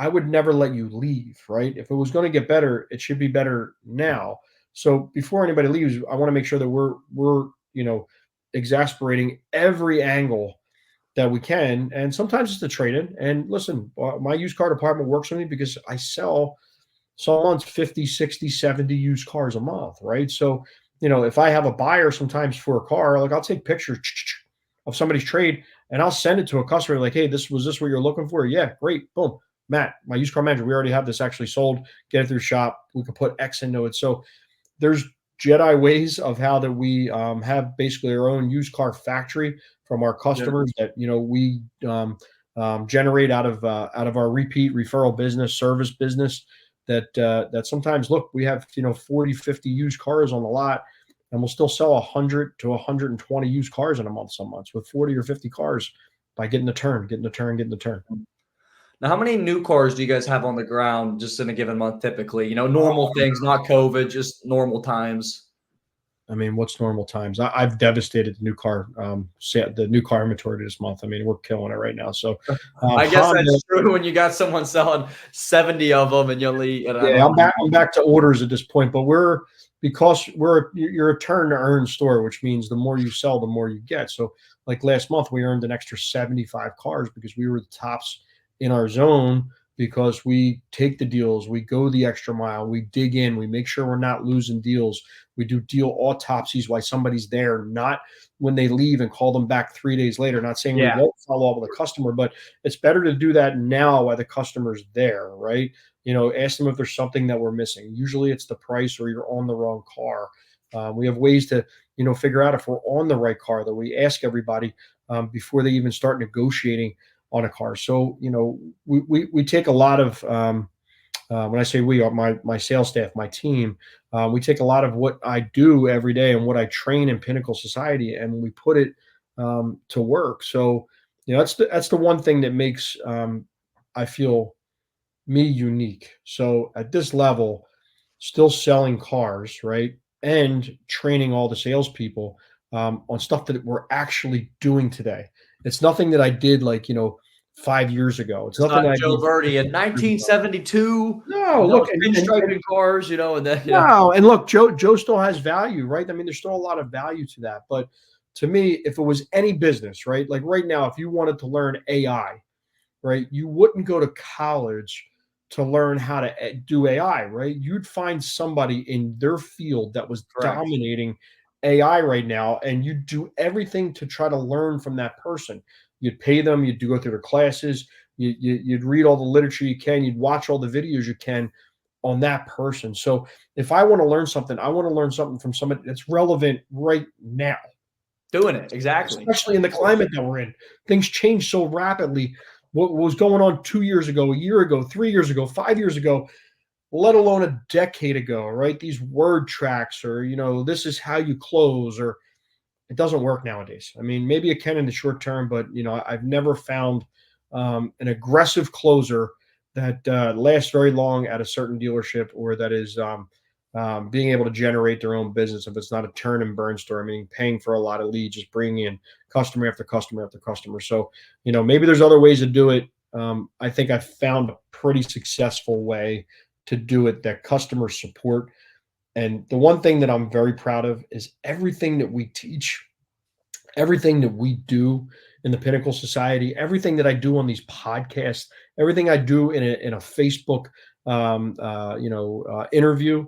I would never let you leave, right? If it was going to get better, it should be better now. So before anybody leaves, I want to make sure that we're exasperating every angle that we can. And sometimes it's the trade in. And listen, my used car department works with me because I sell some months 50, 60, 70 used cars a month, right? So, if I have a buyer sometimes for a car, like I'll take pictures of somebody's trade and I'll send it to a customer like, hey, this what you're looking for? Yeah, great. Boom. Matt, my used car manager, we already have this actually sold. Get it through shop. We could put X into it. So there's Jedi ways of how that we have basically our own used car factory from our Yeah. customers that we generate out of our repeat referral business, service business. That sometimes, look, we have 40, 50 used cars on the lot, and we'll still sell 100 to 120 used cars in a month. Some months with 40 or 50 cars by getting the turn, getting the turn, getting the turn. Now, how many new cars do you guys have on the ground just in a given month typically? Normal things, not COVID, just normal times. I mean, what's normal times? I've devastated the new car inventory this month. I mean, we're killing it right now. So, I guess Honda, that's true when you got someone selling 70 of them and and I don't yeah, know. I'm back to orders at this point, but you're a turn to earn store, which means the more you sell, the more you get. So, like last month, we earned an extra 75 cars because we were the tops in our zone because we take the deals, we go the extra mile, we dig in, we make sure we're not losing deals. We do deal autopsies while somebody's there, not when they leave and call them back 3 days later. Not saying we Yeah. won't follow up with a customer, but it's better to do that now while the customer's there, right? Ask them if there's something that we're missing. Usually it's the price or you're on the wrong car. We have ways to, figure out if we're on the right car that we ask everybody before they even start negotiating on a car. So, we take a lot of, when I say we are my sales staff, my team, we take a lot of what I do every day and what I train in Pinnacle Society, and we put it to work. So, that's the one thing that makes I feel me unique. So at this level, still selling cars, right, and training all the salespeople on stuff that we're actually doing today. It's nothing that I did 5 years ago. It's It's nothing not that I Joe did Verdi in 6 years ago. 1972, No, look, pinstriping cars, and then, no, and look, Joe still has value, right? I mean, there's still a lot of value to that. But to me, if it was any business, right, like right now, if you wanted to learn AI, right, you wouldn't go to college to learn how to do AI, right? You'd find somebody in their field that was correct. dominating AI right now, and you'd do everything to try to learn from that person. You'd pay them, you'd go through their classes, you'd read all the literature you can, you'd watch all the videos you can on that person. So if I want to learn something, I want to learn something from somebody that's relevant right now, Doing it, exactly. especially in the climate that we're in. Things change so rapidly. What was going on 2 years ago, a year ago, 3 years ago, 5 years ago, let alone a decade ago, right? These word tracks or, this is how you close, or it doesn't work nowadays. I mean, maybe it can in the short term, but, I've never found an aggressive closer that lasts very long at a certain dealership or that is being able to generate their own business. If it's not a turn and burn store, I mean, paying for a lot of leads, just bringing in customer after customer after customer. So, maybe there's other ways to do it. I think I found a pretty successful way to do it that customer support. And the one thing that I'm very proud of is everything that we teach, everything that we do in the Pinnacle Society, everything that I do on these podcasts, everything I do in a Facebook interview.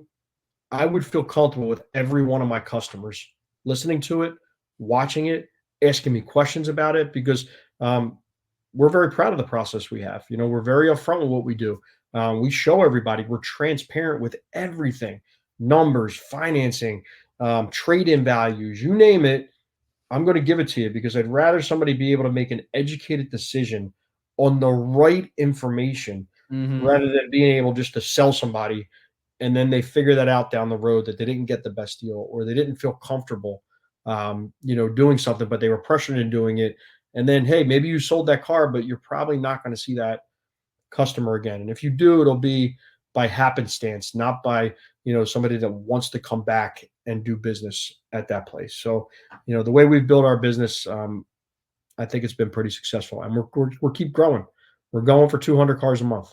I would feel comfortable with every one of my customers listening to it, watching it, asking me questions about it, because we're very proud of the process we have. We're very upfront with what we do. We show everybody, we're transparent with everything, numbers, financing, trade-in values, you name it. I'm going to give it to you because I'd rather somebody be able to make an educated decision on the right information rather than being able just to sell somebody and then they figure that out down the road that they didn't get the best deal or they didn't feel comfortable, doing something, but they were pressured into doing it. And then, hey, maybe you sold that car, but you're probably not going to see that customer again. And if you do, it'll be by happenstance, not by, somebody that wants to come back and do business at that place. So, the way we've built our business, I think it's been pretty successful and we're keep growing. We're going for 200 cars a month.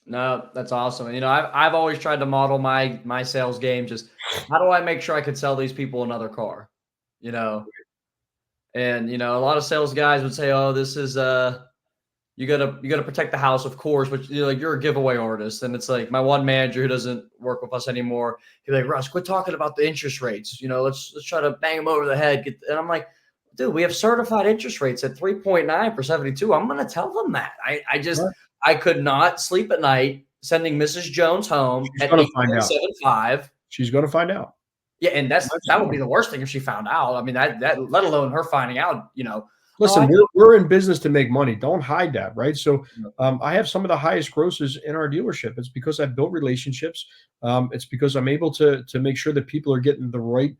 No, that's awesome. And, I've always tried to model my sales game. Just how do I make sure I could sell these people another car? You know, and a lot of sales guys would say, "Oh, this is you gotta protect the house, of course," but you're a giveaway artist. And it's like my one manager who doesn't work with us anymore. He's like, "Russ, quit talking about the interest rates. Let's try to bang them over the head." And I'm like, dude, we have certified interest rates at 3.9 for 72. I'm gonna tell them that. Right. I could not sleep at night sending Mrs. Jones home She's at going to find out. 8.75. She's going to find out. Yeah, and that would be the worst thing if she found out. I mean, that let alone her finding out. Oh, Listen, we're in business to make money. Don't hide that, right? So I have some of the highest grosses in our dealership. It's because I've built relationships. It's because I'm able to make sure that people are getting the right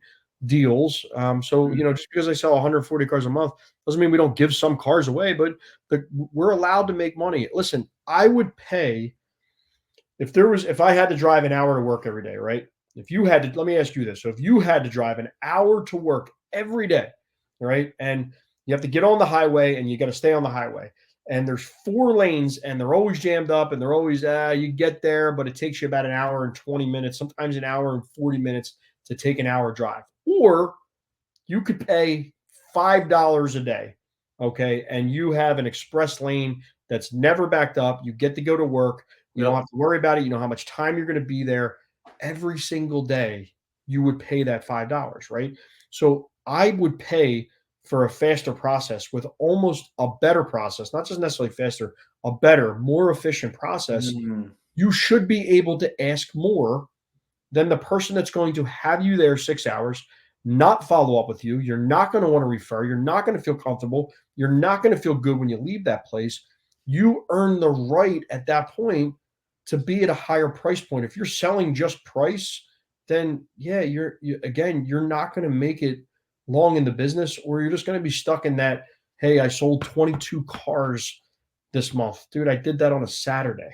deals. So just because I sell 140 cars a month doesn't mean we don't give some cars away, but we're allowed to make money. Listen, I would pay if I had to drive an hour to work every day, right? If you had to, let me ask you this. So if you had to drive an hour to work every day, right? And you have to get on the highway and you got to stay on the highway. And there's 4 lanes and they're always jammed up and they're always, you get there, but it takes you about an hour and 20 minutes, sometimes an hour and 40 minutes to take an hour drive. Or you could pay $5 a day, okay? And you have an express lane that's never backed up. You get to go to work. You don't have to worry about it. You know how much time you're going to be there. Every single day, you would pay that $5, right? So I would pay for a faster process with almost a better process, not just necessarily faster, a better, more efficient process. You should be able to ask more than the person that's going to have you there 6 hours, not follow up with you. You're not going to want to refer. You're not going to feel comfortable. You're not going to feel good when you leave that place. You earn the right at that point to be at a higher price point. If you're selling just price, then yeah, you're not going to make it long in the business, or you're just going to be stuck in that. Hey, I sold 22 cars this month, dude. I did that on a Saturday,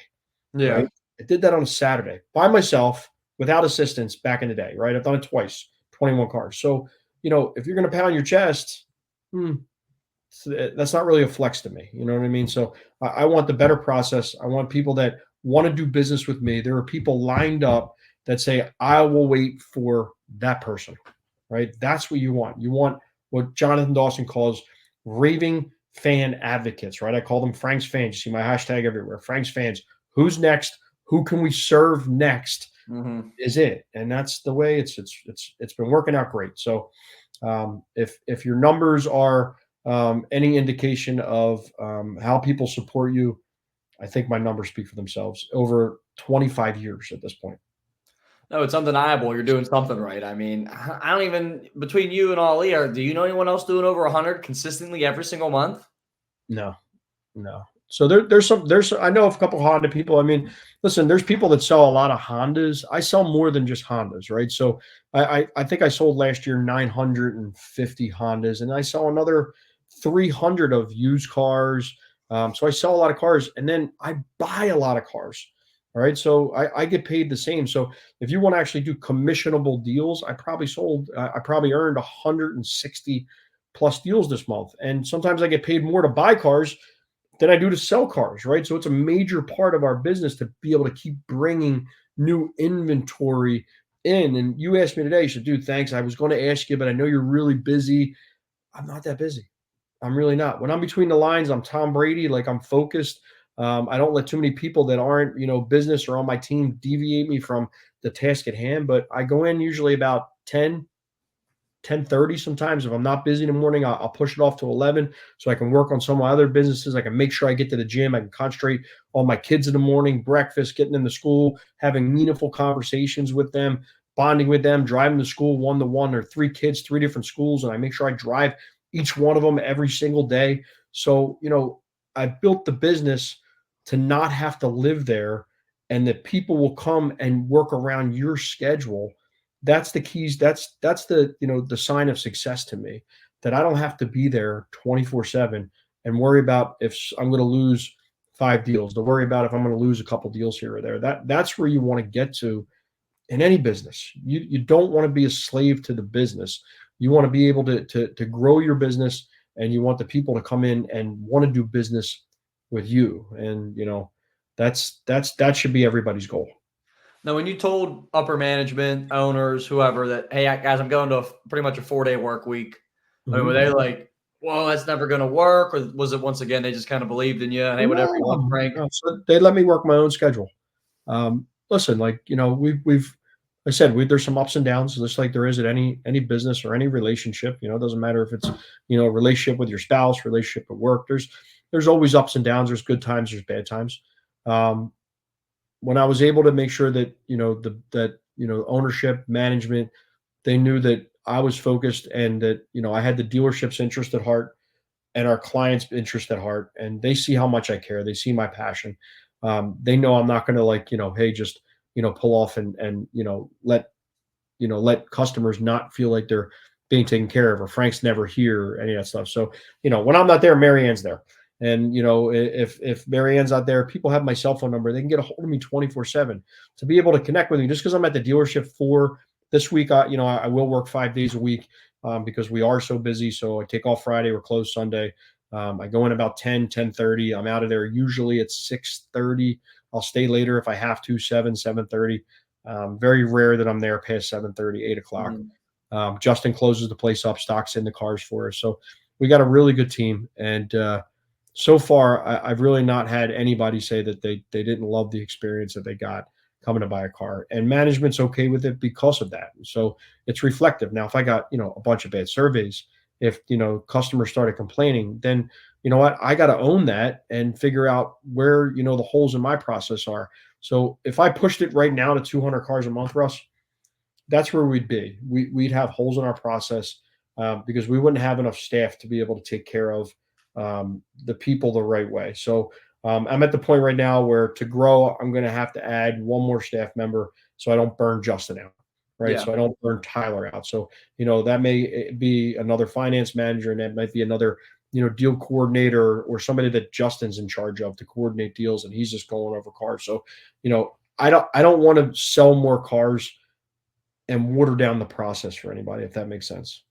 Yeah. right? I did that on a Saturday by myself without assistance back in the day, right? I've done it twice, 21 cars. So, if you're going to pound your chest, that's not really a flex to me. You know what I mean? So I want the better process. I want people that want to do business with me. There are people lined up that say, I will wait for that person, right? That's what you want. You want what Jonathan Dawson calls raving fan advocates, right? I call them Frank's fans. You see my hashtag everywhere. Frank's fans. Who's next? Who can we serve next? Is it? And that's the way it's been working out great. So if your numbers are any indication of how people support you, I think my numbers speak for themselves over 25 years at this point. No, it's undeniable. You're doing something right. I mean, I don't even between you and Ali. Do you know anyone else doing over 100 consistently every single month? No, no. So there's I know of a couple Honda people. I mean, listen, there's people that sell a lot of Hondas. I sell more than just Hondas, right? So I think I sold last year 950 Hondas, and I sell another 300 of used cars. So I sell a lot of cars, and then I buy a lot of cars. All right, so I get paid the same. So if you want to actually do commissionable deals, I probably earned 160 plus deals this month, and sometimes I get paid more to buy cars than I do to sell cars, right? So it's a major part of our business to be able to keep bringing new inventory in. And you asked me today, you said, dude, thanks. I was going to ask you, but I know you're really busy. I'm not that busy. I'm really not. When I'm between the lines, I'm Tom Brady, like I'm focused. I don't let too many people that aren't, business or on my team deviate me from the task at hand. But I go in usually about 10:30 sometimes. If I'm not busy in the morning, I'll push it off to 11 so I can work on some of my other businesses. I can make sure I get to the gym. I can concentrate on my kids in the morning, breakfast, getting them to school, having meaningful conversations with them, bonding with them, driving to school one-to-one. Or 3 kids, 3 different schools, and I make sure I drive each one of them every single day. So, I built the business to not have to live there, and that people will come and work around your schedule. That's the keys. That's the sign of success to me, that I don't have to be there 24/7 and worry about if I'm going to lose 5 deals, to worry about if I'm going to lose a couple deals here or there. That's where you want to get to in any business. You don't want to be a slave to the business. You want to be able to grow your business, and you want the people to come in and want to do business with you. And That should be everybody's goal. Now, when you told upper management, owners, whoever that, hey, guys, I'm going to pretty much a 4-day work week, I mean, were they like, well, that's never going to work? Or was it, once again, they just kind of believed in you and, hey, whatever you want, Frank? No, so they let me work my own schedule. Listen, like, we've I said, there's some ups and downs, just like there is at any business or any relationship. It doesn't matter if it's a relationship with your spouse, relationship at work. There's always ups and downs. There's good times. There's bad times. Um, when I was able to make sure that ownership, management, they knew that I was focused and that I had the dealership's interest at heart and our clients' interest at heart, and they see how much I care. They see my passion. They know I'm not going to hey, just pull off and let customers not feel like they're being taken care of, or Frank's never here, or any of that stuff. So when I'm not there, Mary Ann's there. And if Mary Ann's out there, people have my cell phone number. They can get a hold of me 24/7 to be able to connect with me. Just because I'm at the dealership for this week, I will work 5 days a week because we are so busy. So I take off Friday. We're closed Sunday. I go in about 10:30. I'm out of there usually at 6:30. I'll stay later if I have to, 7:30. Very rare that I'm there past 7:30, 8 o'clock. Justin closes the place up, stocks in the cars for us. So we got a really good team. And so far, I've really not had anybody say that they didn't love the experience that they got coming to buy a car. And management's okay with it because of that. So it's reflective. Now, if I got, a bunch of bad surveys, if, customers started complaining, then you know what? I got to own that and figure out where, the holes in my process are. So if I pushed it right now to 200 cars a month, Russ, that's where we'd be. We'd have holes in our process because we wouldn't have enough staff to be able to take care of the people the right way. So I'm at the point right now where to grow, I'm going to have to add one more staff member so I don't burn Justin out. Right. Yeah. So I don't burn Tyler out. So, that may be another finance manager, and that might be another, deal coordinator or somebody that Justin's in charge of to coordinate deals, and he's just going over cars. So, I don't want to sell more cars and water down the process for anybody, if that makes sense.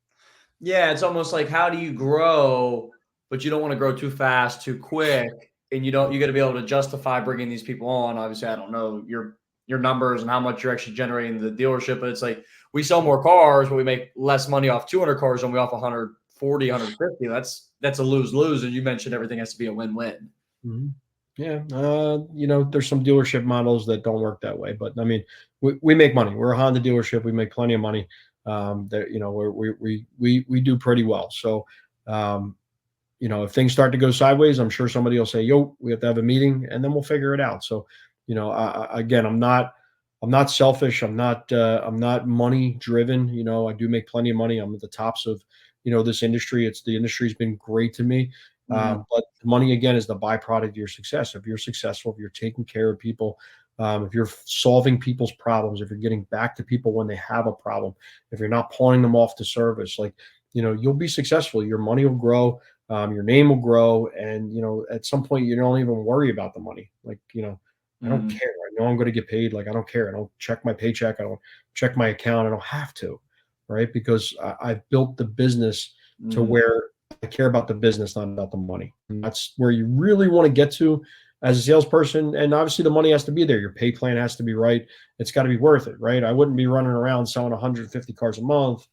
Yeah, it's almost like, how do you grow, but you don't want to grow too fast, too quick, and you got to be able to justify bringing these people on. Obviously, I don't know your numbers and how much you're actually generating the dealership, but it's like we sell more cars, but we make less money off 200 cars than we off 140, 150. That's a lose-lose, and you mentioned everything has to be a win-win. Mm-hmm. Yeah, there's some dealership models that don't work that way, but I mean, we make money. We're a Honda dealership. We make plenty of money. We do pretty well. So, if things start to go sideways, I'm sure somebody will say, "Yo, we have to have a meeting," and then we'll figure it out. So, again, I'm not selfish. I'm not money driven. I do make plenty of money. I'm at the tops of, this industry. The industry's been great to me. But money, again, is the byproduct of your success. If you're successful, if you're taking care of people, if you're solving people's problems, if you're getting back to people when they have a problem, if you're not pawning them off to service, you'll be successful. Your money will grow, your name will grow, and at some point you don't even worry about the money. I don't care. I know I'm going to get paid. I don't care. I don't check my paycheck. I don't check my account. I don't have to, right? Because I've built the business to where I care about the business, not about the money. And that's where you really want to get to as a salesperson. And obviously the money has to be there. Your pay plan has to be right. It's got to be worth it, right? I wouldn't be running around selling 150 cars a month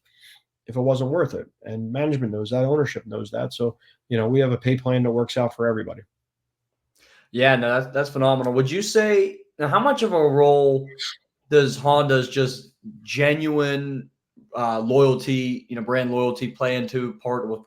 if it wasn't worth it. And management knows that, ownership knows that. So, we have a pay plan that works out for everybody. Yeah, no, that's phenomenal. Would you say, now, how much of a role does Honda's just genuine loyalty, brand loyalty play into part with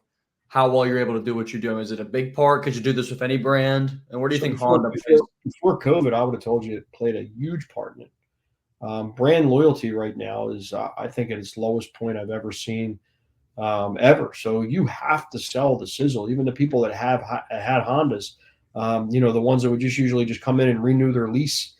how well you're able to do what you're doing? Is it a big part? Could you do this with any brand? And where do you think Honda plays? Before COVID, I would have told you it played a huge part in it. Brand loyalty right now is, I think, at its lowest point I've ever seen, ever. So you have to sell the sizzle. Even the people that have had Hondas, the ones that would usually just come in and renew their lease.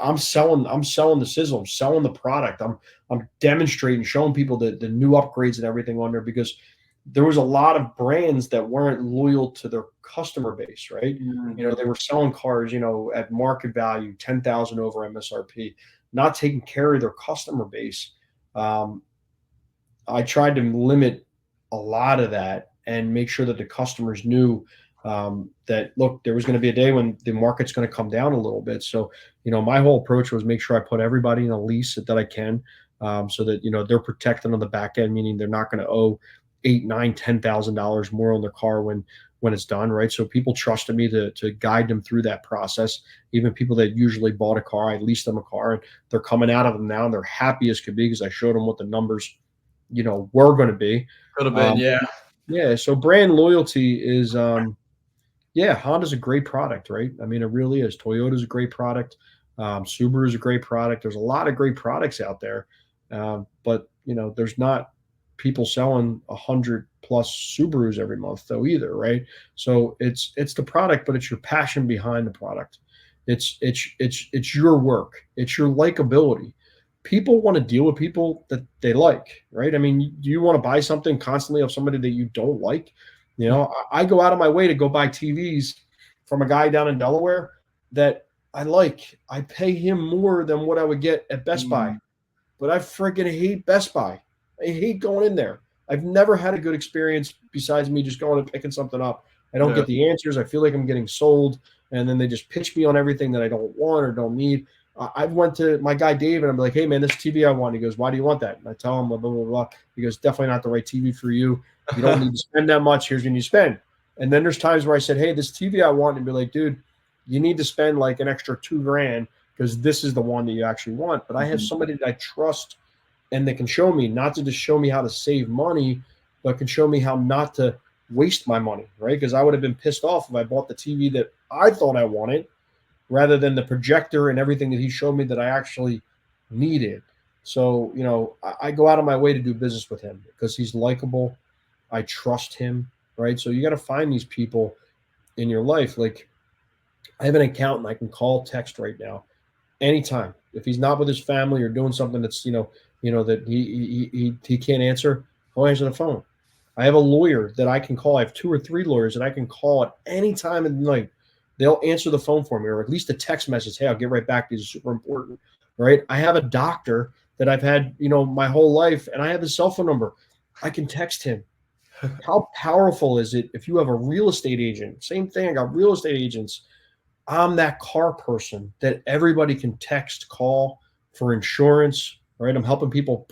I'm selling the sizzle. I'm selling the product. I'm demonstrating, showing people the new upgrades and everything on there, because there was a lot of brands that weren't loyal to their customer base, right? They were selling cars, at market value, 10,000 over MSRP, not taking care of their customer base. I tried to limit a lot of that and make sure that the customers knew that look, there was going to be a day when the market's going to come down a little bit. So, my whole approach was make sure I put everybody in a lease that I can, so that, they're protected on the back end, meaning they're not going to owe eight, nine, $10,000 more on their car when it's done, right? So people trusted me to guide them through that process. Even people that usually bought a car, I leased them a car, and they're coming out of them now, and they're happy as could be because I showed them what the numbers, were going to be. Could have been, yeah. Yeah. So brand loyalty is, yeah, Honda's a great product, right? I mean, it really is. Toyota's a great product. Subaru's a great product. There's a lot of great products out there, but there's not people selling 100 plus Subarus every month though either, right? So it's the product, but it's your passion behind the product. It's your work. It's your likability. People want to deal with people that they like, right? I mean, do you want to buy something constantly of somebody that you don't like? I go out of my way to go buy TVs from a guy down in Delaware that I like. I pay him more than what I would get at Best Buy, but I freaking hate Best Buy. I hate going in there. I've never had a good experience besides me just going and picking something up. I don't get the answers. I feel like I'm getting sold, and then they just pitch me on everything that I don't want or don't need. I went to my guy Dave, and I'm like, hey, man, this TV I want. He goes, why do you want that? And I tell him, blah, blah, blah, blah. He goes, definitely not the right TV for you. You don't need to spend that much. Here's when you spend. And then there's times where I said, hey, this TV I want, and be like, dude, you need to spend like an extra $2,000 because this is the one that you actually want. But I have somebody that I trust and that can show me, not to just show me how to save money, but can show me how not to waste my money, right? Because I would have been pissed off if I bought the TV that I thought I wanted rather than the projector and everything that he showed me that I actually needed. So, I go out of my way to do business with him because he's likable. I trust him, right? So you got to find these people in your life. Like, I have an accountant I can call, text right now, anytime. If he's not with his family or doing something that's, that he can't answer, I'll answer the phone. I have a lawyer that I can call. I have 2 or 3 lawyers that I can call at any time of the night. They'll answer the phone for me, or at least a text message. Hey, I'll get right back to you. It's super important, right? I have a doctor that I've had, my whole life, and I have his cell phone number. I can text him. How powerful is it if you have a real estate agent? Same thing. I got real estate agents. I'm that car person that everybody can text, call for insurance, right? I'm helping people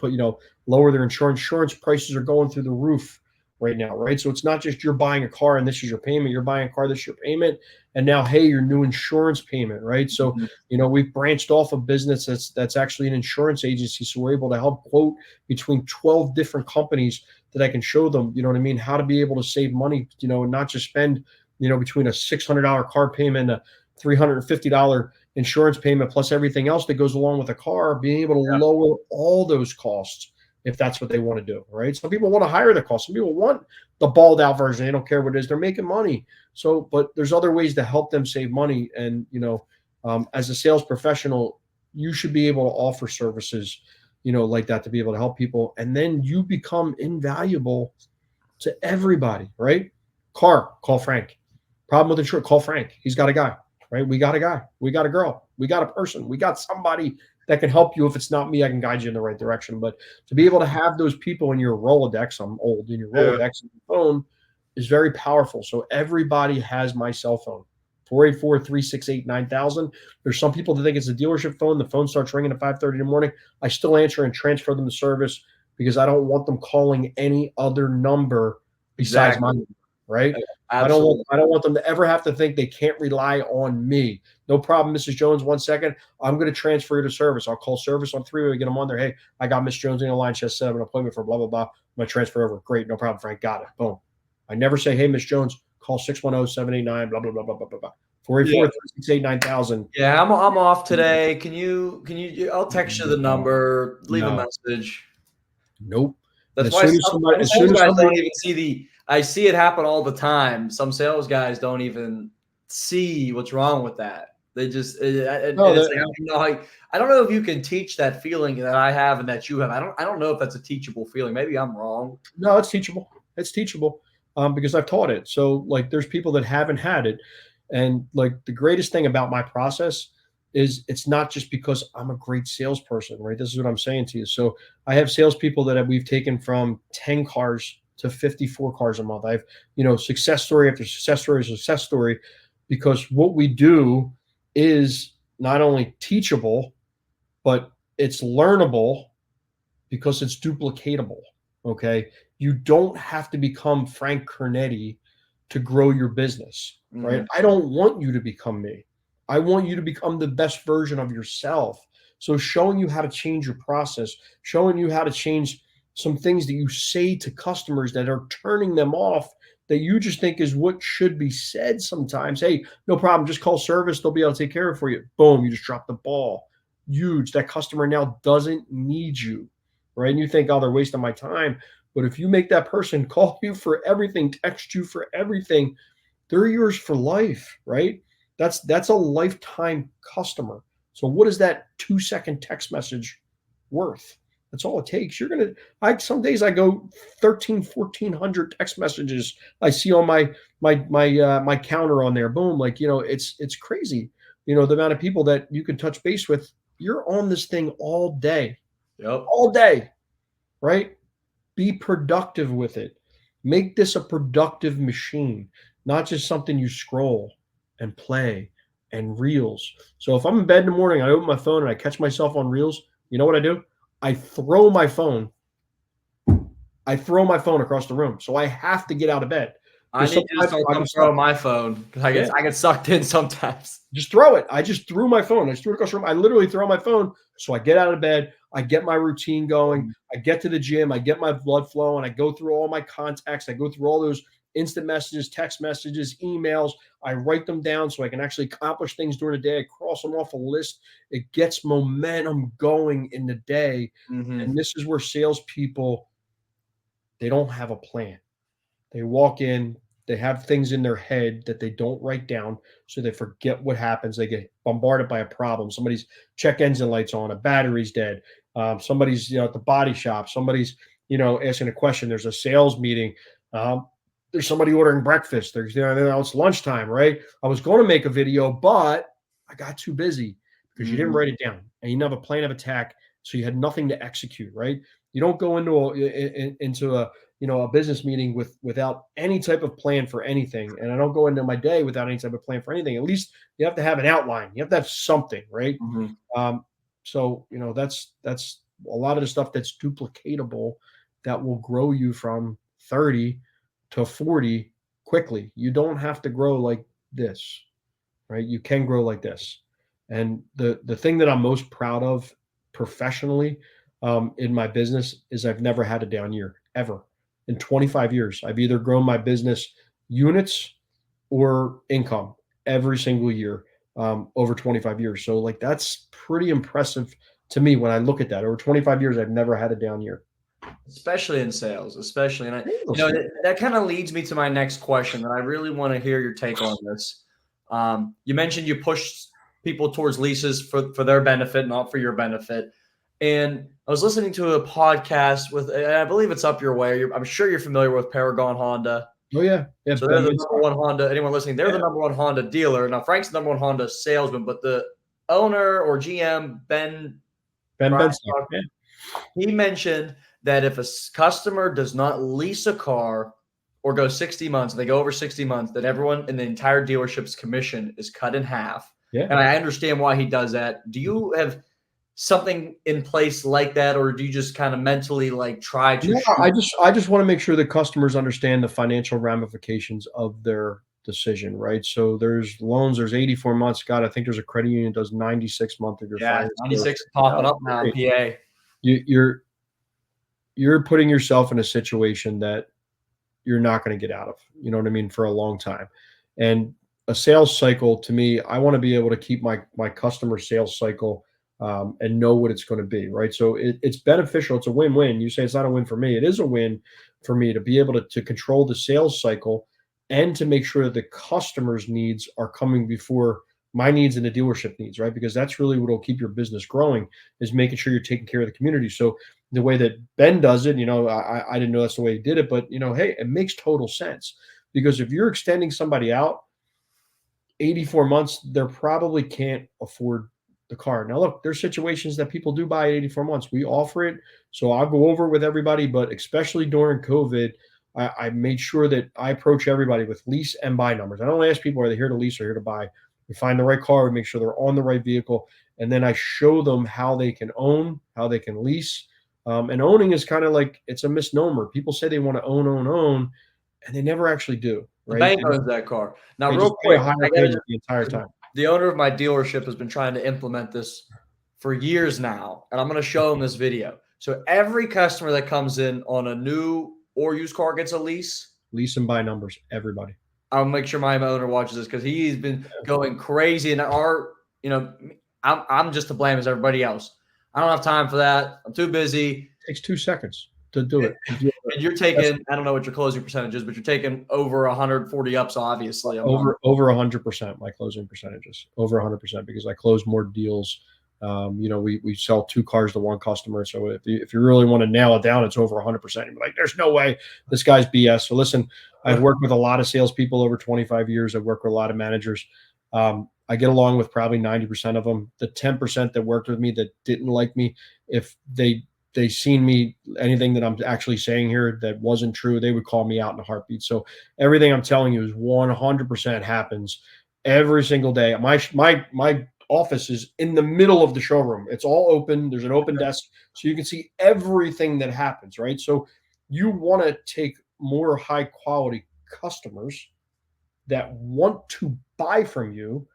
lower their insurance. Insurance prices are going through the roof right now, right? So it's not just you're buying a car and this is your payment. You're buying a car, this is your payment. And now, hey, your new insurance payment, right? So, we've branched off a business that's actually an insurance agency. So we're able to help quote between 12 different companies that I can show them, how to be able to save money, and not just spend, between a $600 car payment, a $350 insurance payment, plus everything else that goes along with a car, being able to lower all those costs if that's what they want to do, right? Some people want to hire the cost. Some people want the balled out version. They don't care what it is. They're making money. So, but there's other ways to help them save money. And, as a sales professional, you should be able to offer services, like that to be able to help people. And then you become invaluable to everybody, right? Car, call Frank. Problem with insurance, call Frank. He's got a guy, right? We got a guy. We got a girl. We got a person. We got somebody that can help you. If it's not me, I can guide you in the right direction. But to be able to have those people in your Rolodex, I'm old, in your Rolodex, in your phone is very powerful. So everybody has my cell phone, 484-368-9000. There's some people that think it's a dealership phone. The phone starts ringing at 5:30 in the morning. I still answer and transfer them to service because I don't want them calling any other number besides my number, right? Absolutely. I don't want them to ever have to think they can't rely on me. No problem, Mrs. Jones. 1 second. I'm going to transfer you to service. I'll call service on 3-way, get them on there. Hey, I got Miss Jones in the line. She has set up an appointment for blah, blah, blah. I'm going to transfer over. Great. No problem, Frank. Got it. Boom. I never say, hey, Miss Jones, call 610-789, blah, blah, blah, blah, blah, blah. 484-368-9000. Yeah, I'm off today. Can you I'll text you the number, leave a message. Nope. That's why some sales guys don't even see I see it happen all the time. Some sales guys don't even see what's wrong with that. They just I don't know if you can teach that feeling that I have and that you have. I don't know if that's a teachable feeling. Maybe I'm wrong. No, it's teachable. It's teachable because I've taught it. So like there's people that haven't had it. And like the greatest thing about my process is it's not just because I'm a great salesperson, right? This is what I'm saying to you. So I have salespeople that we've taken from 10 cars to 54 cars a month. I have, success story after success story, success story, because what we do is not only teachable, but it's learnable because it's duplicatable. Okay. You don't have to become Frank Kenidi to grow your business, right? I don't want you to become me. I want you to become the best version of yourself. So showing you how to change your process, showing you how to change some things that you say to customers that are turning them off, that you just think is what should be said sometimes. Hey, no problem. Just call service. They'll be able to take care of it for you. Boom. You just dropped the ball. Huge. That customer now doesn't need you, right? And you think, oh, they're wasting my time. But if you make that person call you for everything, text you for everything, they're yours for life, right? That's a lifetime customer. So what is that 2-second text message worth? That's all it takes. Some days I go 1,400 text messages I see on my counter on there. Boom. Like, it's crazy. The amount of people that you can touch base with. You're on this thing all day. Yep. All day, right? Be productive with it. Make this a productive machine, not just something you scroll and play and reels. So if I'm in bed in the morning, I open my phone and I catch myself on reels, you know what I do? I throw my phone across the room. So I have to get out of bed. I need you to start throwing my phone because I get sucked in sometimes. Just throw it. I just threw my phone. I just threw it across the room. I literally throw my phone. So I get out of bed. I get my routine going. I get to the gym. I get my blood flowing. I go through all my contacts. I go through all those instant messages, text messages, emails. I write them down so I can actually accomplish things during the day. I cross them off a list. It gets momentum going in the day. And this is where salespeople, they don't have a plan. They walk in, they have things in their head that they don't write down, so they forget what happens. They get bombarded by a problem. Somebody's check engine light's on, a battery's dead. Somebody's at the body shop. Somebody's asking a question. There's a sales meeting. There's somebody ordering breakfast. There's it's lunchtime, right? I was going to make a video, but I got too busy because you didn't write it down and you didn't have a plan of attack, so you had nothing to execute. Right? You don't go into a business meeting without any type of plan for anything. And I don't go into my day without any type of plan for anything. At least you have to have an outline. You have to have something, right? So, that's a lot of the stuff that's duplicatable that will grow you from 30 to 40 quickly. You don't have to grow like this, right? You can grow like this. And the thing that I'm most proud of professionally in my business is I've never had a down year ever. In 25 years, I've either grown my business units or income every single year over 25 years. So that's pretty impressive to me when I look at that. Over 25 years, I've never had a down year. Especially in sales, and that kind of leads me to my next question, and I really want to hear your take on this. You mentioned you push people towards leases for their benefit, not for your benefit. And I was listening to a podcast and I believe it's up your way. I'm sure you're familiar with Paragon Honda. Oh, yeah. So they're the number one Honda. Anyone listening, they're the number one Honda dealer. Now, Frank's the number one Honda salesman, but the owner or GM, Ben Benstock, he mentioned that if a customer does not lease a car or go 60 months, they go over 60 months, that everyone in the entire dealership's commission is cut in half. Yeah. And I understand why he does that. Do you have something in place like that, or do you just kind of mentally try to? No, I just want to make sure that customers understand the financial ramifications of their decision, right? So there's loans, there's 84 months. God, I think there's a credit union that does 96 months of your finance. 96 popping up now in PA. You're putting yourself in a situation that you're not going to get out of, you know what I mean, for a long time. And a sales cycle, to me, I want to be able to keep my customer sales cycle and know what it's going to be, right? So it's beneficial. It's a win-win. You say it's not a win for me. It is a win for me to be able to control the sales cycle and to make sure that the customer's needs are coming before my needs and the dealership needs, right? Because that's really what will keep your business growing, is making sure you're taking care of the community. So the way that Ben does it, I didn't know that's the way he did it, but hey, it makes total sense, because if you're extending somebody out 84 months, they probably can't afford the car. Now, look, there's situations that people do buy at 84 months. We offer it. So I'll go over it with everybody, but especially during COVID, I made sure that I approach everybody with lease and buy numbers. I don't ask people, are they here to lease or here to buy? We find the right car, we make sure they're on the right vehicle, and then I show them how they can own, how they can lease. And owning is kind of like, it's a misnomer. People say they want to own, and they never actually do, The right? bank owns that car. Now, They real just pay a quick, higher I gotta payment the entire just time. the owner of my dealership has been trying to implement this for years now, and I'm gonna show him this video. So every customer that comes in on a new or used car gets a lease. Lease and buy numbers, everybody. I'll make sure my owner watches this because he's been going crazy. And I'm just to blame as everybody else. I don't have time for that. I'm too busy. It takes 2 seconds to do it. And you're taking, I don't know what your closing percentage is, but you're taking over 140 ups, obviously. Over 100% my closing percentages, over 100% because I close more deals. We sell 2 cars to one customer. So if you really want to nail it down, it's over 100%. You're like, there's no way this guy's BS. So listen, I've worked with a lot of salespeople over 25 years. I've worked with a lot of managers. I get along with probably 90% of them. The 10% that worked with me that didn't like me, if they seen me, anything that I'm actually saying here that wasn't true, they would call me out in a heartbeat. So everything I'm telling you is 100% happens every single day. My office is in the middle of the showroom. It's all open. There's an open desk, so you can see everything that happens, right? So you want to take more high quality customers that want to buy from you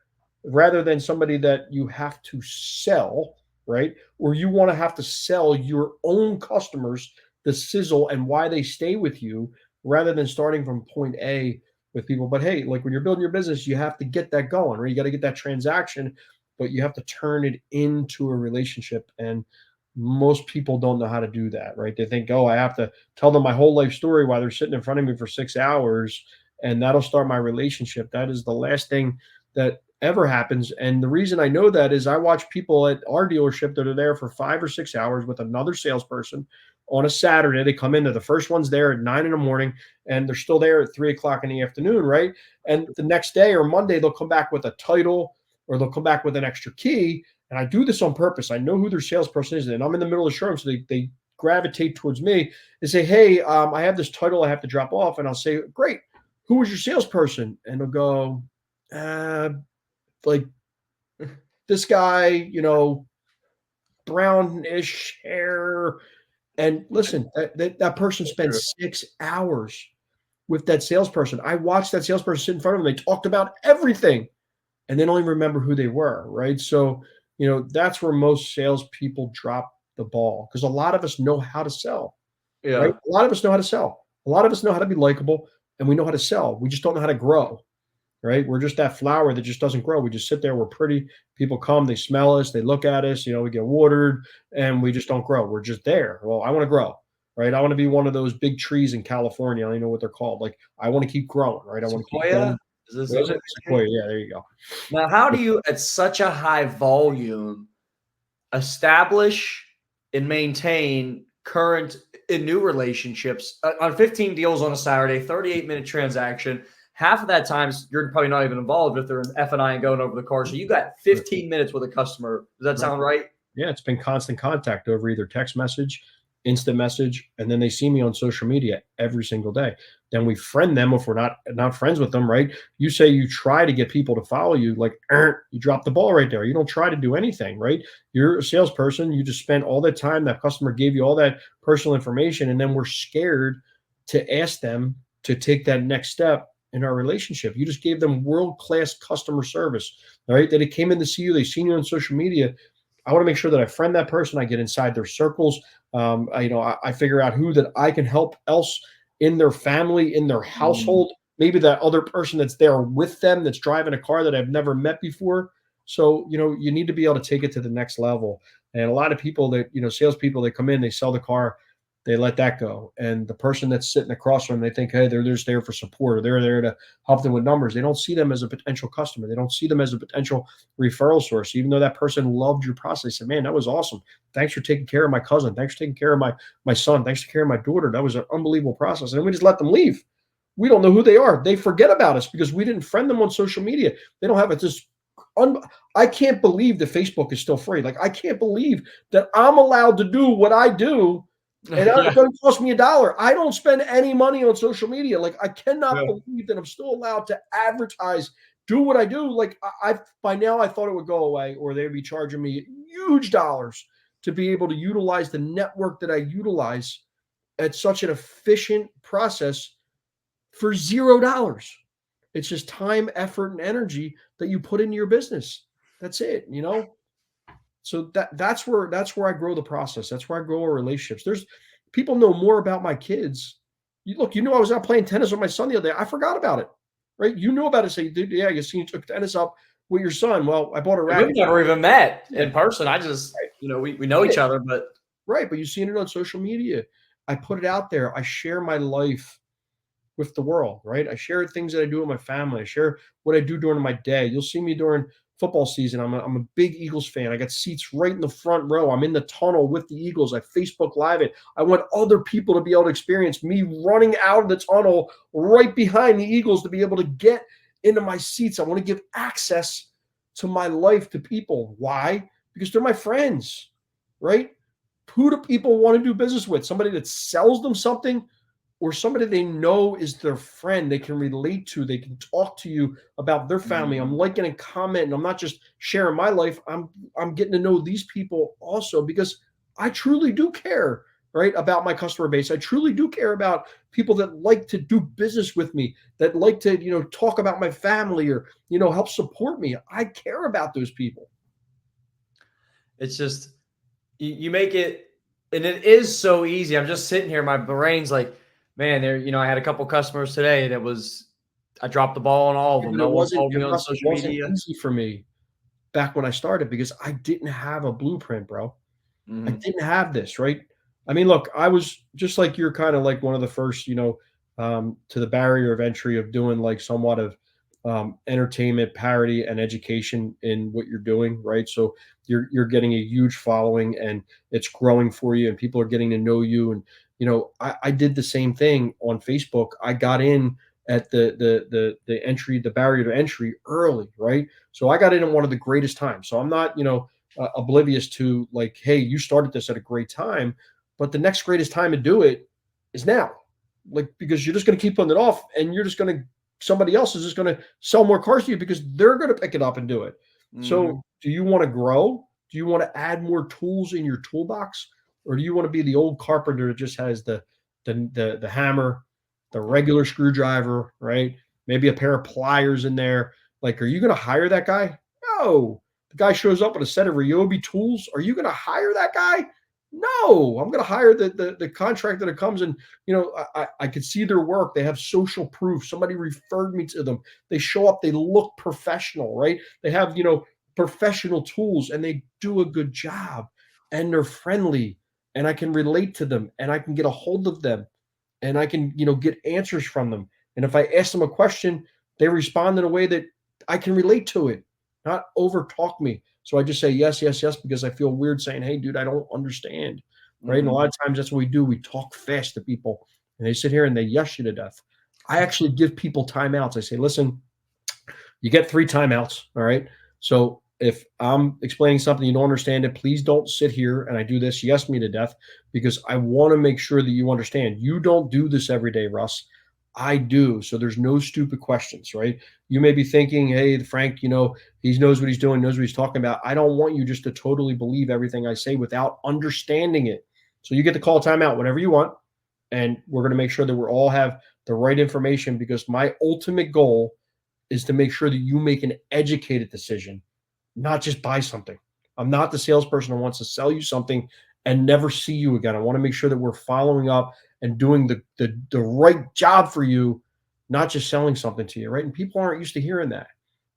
rather than somebody that you have to sell, right? Or you want to have to sell your own customers the sizzle and why they stay with you rather than starting from point A with people. But hey, like when you're building your business, you have to get that going, right? You got to get that transaction, but you have to turn it into a relationship. And most people don't know how to do that, right? They think, oh, I have to tell them my whole life story while they're sitting in front of me for 6 hours, and that'll start my relationship. That is the last thing that ever happens. And the reason I know that is I watch people at our dealership that are there for 5 or 6 hours with another salesperson on a Saturday. They come in, they're the first ones there at 9 in the morning, and they're still there at 3 o'clock in the afternoon, right? And the next day or Monday, they'll come back with a title or they'll come back with an extra key. And I do this on purpose. I know who their salesperson is, and I'm in the middle of the showroom, so they gravitate towards me and say, hey, I have this title I have to drop off. And I'll say, great, who was your salesperson? And they'll go, like this guy, brownish hair. And listen, that person spent 6 hours with that salesperson. I watched that salesperson sit in front of them. They talked about everything, and they don't even remember who they were, right? So, that's where most salespeople drop the ball because a lot of us know how to sell, right? A lot of us know how to sell. A lot of us know how to be likable, and we know how to sell. We just don't know how to grow, right? We're just that flower that just doesn't grow. We just sit there. We're pretty. People come, they smell us, they look at us, we get watered, and we just don't grow. We're just there. Well, I want to grow, right? I want to be one of those big trees in California. I don't know what they're called. Like, I want to keep growing, right? I want to keep growing. Is this Sequoia? Yeah, there you go. Now, how do you, at such a high volume, establish and maintain current and new relationships on 15 deals on a Saturday, 38-minute transaction? Half of that time, you're probably not even involved if they're in F&I and going over the car. So you got 15 minutes with a customer. Does that sound right? Yeah, it's been constant contact over either text message, instant message, and then they see me on social media every single day. Then we friend them if we're not friends with them, right? You say you try to get people to follow you, like you drop the ball right there. You don't try to do anything, right? You're a salesperson. You just spent all that time. That customer gave you all that personal information, and then we're scared to ask them to take that next step in our relationship. You just gave them world-class customer service, right? That it came in to see you. They seen you on social media. I want to make sure that I friend that person. I get inside their circles. I figure out who that I can help else in their family, in their household, maybe that other person that's there with them, that's driving a car that I've never met before. So, you need to be able to take it to the next level. And a lot of people that, salespeople, they come in, they sell the car, they let that go. And the person that's sitting across from them, they think, hey, they're just there for support, or they're there to help them with numbers. They don't see them as a potential customer. They don't see them as a potential referral source. Even though that person loved your process, they said, man, that was awesome. Thanks for taking care of my cousin. Thanks for taking care of my son. Thanks for taking care of my daughter. That was an unbelievable process. And we just let them leave. We don't know who they are. They forget about us because we didn't friend them on social media. They don't have it. I can't believe that Facebook is still free. Like, I can't believe that I'm allowed to do what I do And it Yeah. doesn't cost me $1. I don't spend any money on social media. Like, I cannot Yeah. believe that I'm still allowed to advertise, do what I do. Like, I by now I thought it would go away, or they'd be charging me huge dollars to be able to utilize the network that I utilize at such an efficient process for $0. It's just time, effort, and energy that you put into your business. That's it, you know? So that's where I grow the process. That's where I grow our relationships. There's people know more about my kids. You know, I was out playing tennis with my son the other day. I forgot about it, right? You know about it. Say, dude, yeah, you seen you took tennis up with your son. Well, I bought a And we've racket. never even met Yeah, in person. I just, right. we know each other, but Right, but you've seen it on social media. I put it out there. I share my life with the world, right? I share things that I do with my family. I share what I do during my day. You'll see me during football season. I'm a big Eagles fan. I got seats right in the front row. I'm in the tunnel with the Eagles. I Facebook Live it. I want other people to be able to experience me running out of the tunnel right behind the Eagles to be able to get into my seats. I want to give access to my life to people. Why? Because they're my friends, right? Who do people want to do business with? Somebody that sells them something, or somebody they know is their friend, they can relate to, they can talk to you about their family. I'm liking and commenting. I'm not just sharing my life. I'm getting to know these people also, because I truly do care, right, about my customer base. I truly do care about people that like to do business with me, that like to, talk about my family, or, help support me. I care about those people. it's just you make it, and it is so easy. I'm just sitting here, my brain's like, man, I had a couple customers today that was, I dropped the ball on all of Yeah, them. but No it one wasn't, followed me on Russ, it social wasn't media. easy for me back when I started, because I didn't have a blueprint, bro. I Mhm. didn't have this, right? I mean, look, I was just like you're kind of like one of the first, to the barrier of entry of doing like somewhat of entertainment, parody, and education in what you're doing, right? So you're getting a huge following, and it's growing for you, and people are getting to know you. And I did the same thing on Facebook. I got in at the entry, the barrier to entry early, right? So I got in at one of the greatest times. So I'm not, oblivious to, like, hey, you started this at a great time, but the next greatest time to do it is now. Like, because you're just going to keep putting it off, and you're just going to, somebody else is just going to sell more cars to you because they're going to pick it up and do it. So Mhm. do you want to grow? Do you want to add more tools in your toolbox, or do you want to be the old carpenter that just has the hammer, the regular screwdriver, right? Maybe a pair of pliers in there. Like, are you going to hire that guy? No. The guy shows up with a set of Ryobi tools. Are you going to hire that guy? No. I'm going to hire the contractor that comes and, I could see their work. They have social proof. Somebody referred me to them. They show up. They look professional, right? They have, professional tools, and they do a good job, and they're friendly, and I can relate to them, and I can get a hold of them, and I can, get answers from them. And if I ask them a question, they respond in a way that I can relate to it, not over talk me. So I just say yes, yes, yes, because I feel weird saying, hey, dude, I don't understand. Right. And a Mhm. lot of times that's what we do. We talk fast to people, and they sit here and they yes you to death. I actually give people timeouts. I say, listen, you get 3 timeouts. All right. So if I'm explaining something you don't understand it, please don't sit here and I do this yes me to death, because I want to make sure that you understand. You don't do this every day, Russ. I do. So there's no stupid questions, right? You may be thinking, hey, Frank, he knows what he's doing, knows what he's talking about. I don't want you just to totally believe everything I say without understanding it. So you get to call timeout whenever you want. And we're going to make sure that we all have the right information, because my ultimate goal is to make sure that you make an educated decision, not just buy something. I'm not the salesperson who wants to sell you something and never see you again. I want to make sure that we're following up and doing the right job for you, not just selling something to you, right? And people aren't used to hearing that.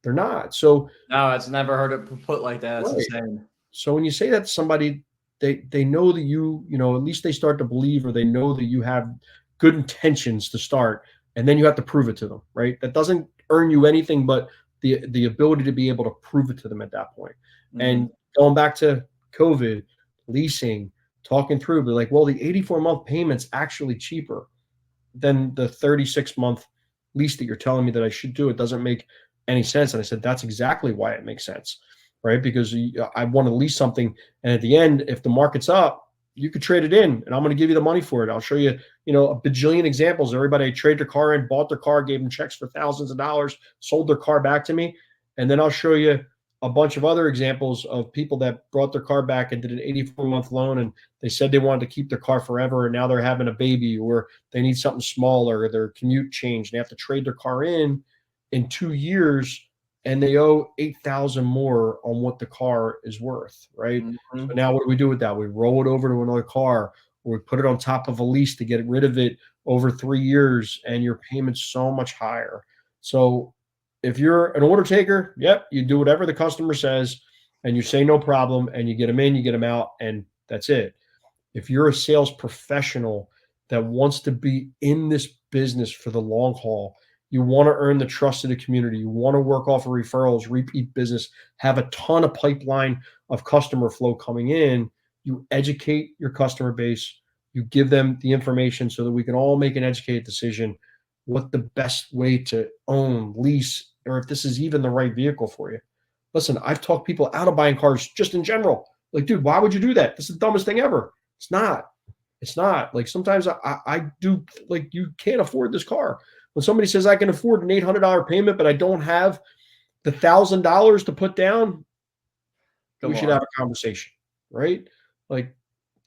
They're not. So No, it's never heard it put like that. It's right. insane. So when you say that to somebody, they know that at least they start to believe, or they know that you have good intentions to start, and then you have to prove it to them, right? That doesn't earn you anything but the ability to be able to prove it to them at that point. Mhm. And going back to COVID, leasing, talking through, be like, well, the 84-month payment's actually cheaper than the 36-month lease that you're telling me that I should do. It doesn't make any sense. And I said, that's exactly why it makes sense, right? Because I want to lease something. And at the end, if the market's up, you could trade it in and I'm going to give you the money for it. I'll show you, a bajillion examples. Everybody traded their car in, bought their car, gave them checks for thousands of dollars, sold their car back to me. And then I'll show you a bunch of other examples of people that brought their car back and did an 84-month loan, and they said they wanted to keep their car forever, and now they're having a baby, or they need something smaller, or their commute changed. They have to trade their car in 2 years, and they owe 8,000 more on what the car is worth, right? Mm-hmm. So now what do we do with that? We roll it over to another car, or we put it on top of a lease to get rid of it over 3 years, and your payment's so much higher. So if you're an order taker, yep, you do whatever the customer says and you say no problem and you get them in, you get them out, and that's it. If you're a sales professional that wants to be in this business for the long haul, you want to earn the trust of the community, you want to work off of referrals, repeat business, have a ton of pipeline of customer flow coming in, you educate your customer base, you give them the information so that we can all make an educated decision what the best way to own, lease, or if this is even the right vehicle for you. Listen, I've talked people out of buying cars just in general. Like, dude, why would you do that? This is the dumbest thing ever. It's not. It's not. Like, sometimes I do, like, you can't afford this car. When somebody says I can afford an $800 payment, but I don't have the $1,000 to put down, we should have a conversation, right? Like,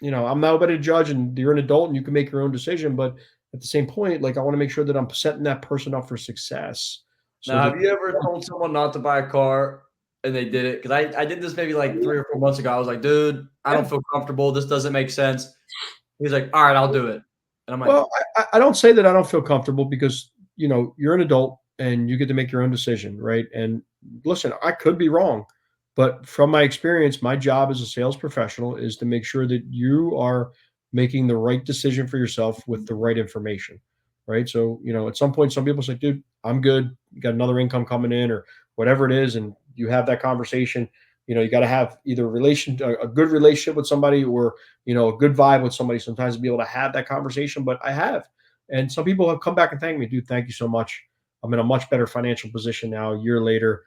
I'm nobody to judge, and you're an adult and you can make your own decision. But at the same point, like, I want to make sure that I'm setting that person up for success. So now, have you ever told someone not to buy a car and they did it? Because I did this maybe like 3 or 4 months ago. I was like, dude, I don't feel comfortable. This doesn't make sense. He's like, all right, I'll do it. And I'm like, well, I don't say that I don't feel comfortable because, you're an adult and you get to make your own decision, right? And listen, I could be wrong, but from my experience, my job as a sales professional is to make sure that you are making the right decision for yourself with the right information, right? So, at some point, some people say, dude, I'm good. You got another income coming in or whatever it is. And you have that conversation. You got to have either a good relationship with somebody or, a good vibe with somebody sometimes to be able to have that conversation. But I have. And some people have come back and thanked me, dude, thank you so much. I'm in a much better financial position now. A year later,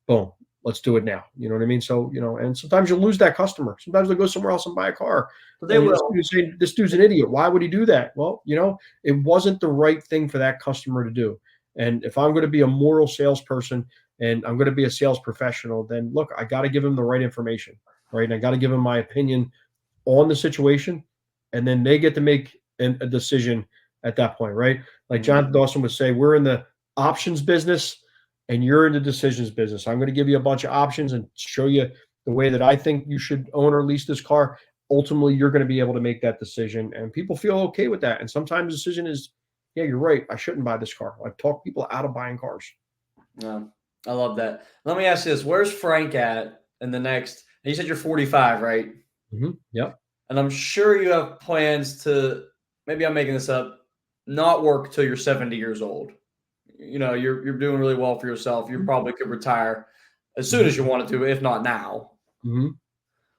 boom, let's do it now. You know what I mean? So, and sometimes you'll lose that customer. Sometimes they'll go somewhere else and buy a car. but they will. This dude's an idiot. Why would he do that? Well, it wasn't the right thing for that customer to do. And if I'm going to be a moral salesperson and I'm going to be a sales professional, then look, I got to give him the right information, right? And I got to give him my opinion on the situation. And then they get to make a decision at that point, right? Like Jonathan Dawson would say, we're in the options business and you're in the decisions business. I'm going to give you a bunch of options and show you the way that I think you should own or lease this car. Ultimately, you're going to be able to make that decision, and people feel okay with that. And sometimes the decision is, yeah, you're right. I shouldn't buy this car. I've talked people out of buying cars. Yeah, I love that. Let me ask you this. Where's Frank at in the next, and you said you're 45, right? Mm-hmm. Yep. And I'm sure you have plans to, maybe I'm making this up, not work till you're 70 years old. You're doing really well for yourself. You probably could retire as soon as you wanted to, if not now. Mm-hmm.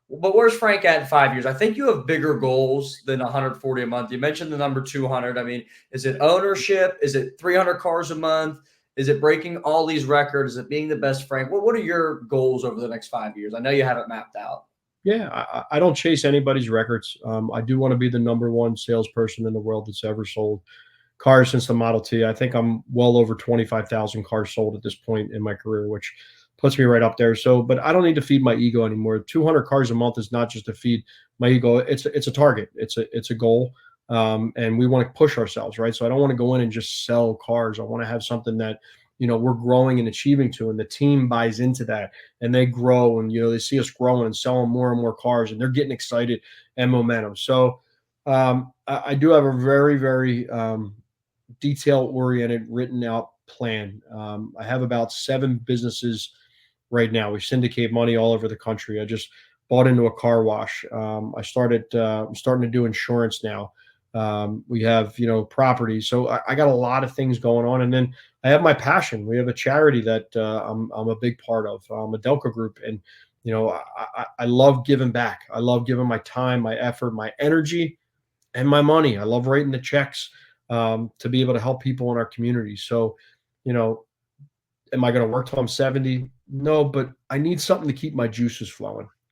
But where's Frank at in 5 years? I think you have bigger goals than 140 a month. You mentioned the number 200. I mean, is it ownership? Is it 300 cars a month? Is it breaking all these records? Is it being the best Frank? What are your goals over the next 5 years? I know you have it mapped out. Yeah, I don't chase anybody's records. I do want to be the number one salesperson in the world that's ever sold cars since the Model T. I think I'm well over 25,000 cars sold at this point in my career, which puts me right up there. So, but I don't need to feed my ego anymore. 200 cars a month is not just to feed my ego. It's a target. It's a goal. And we want to push ourselves, right? So I don't want to go in and just sell cars. I want to have something that, we're growing and achieving to, and the team buys into that and they grow and, they see us growing and selling more and more cars and they're getting excited and momentum. So I do have a very, very detail oriented written out plan. I have about 7 businesses right now. We syndicate money all over the country. I just bought into a car wash. I'm starting to do insurance now. We have, property. So I got a lot of things going on. And then I have my passion. We have a charity that I'm a big part of, Delco Group. And, I love giving back. I love giving my time, my effort, my energy, and my money. I love writing the checks to be able to help people in our community. So, am I going to work till I'm 70? No, but I need something to keep my juices flowing.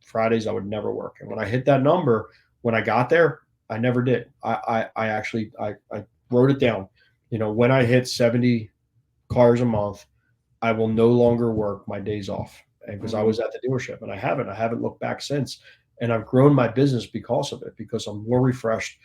Fridays I would never work. And when I hit that number, when I got there, I never did. I actually wrote it down. When I hit 70 cars a month, I will no longer work my days off. And because I Mhm. was at the dealership, and I haven't looked back since. And I've grown my business because of it, because I'm more refreshed,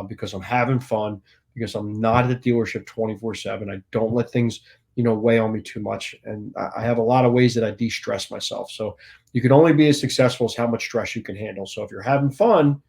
because I'm having fun, because I'm not at the dealership 24/7. I don't let things, weigh on me too much. And I have a lot of ways that I de-stress myself. So you can only be as successful as how much stress you can handle. So if you're having fun,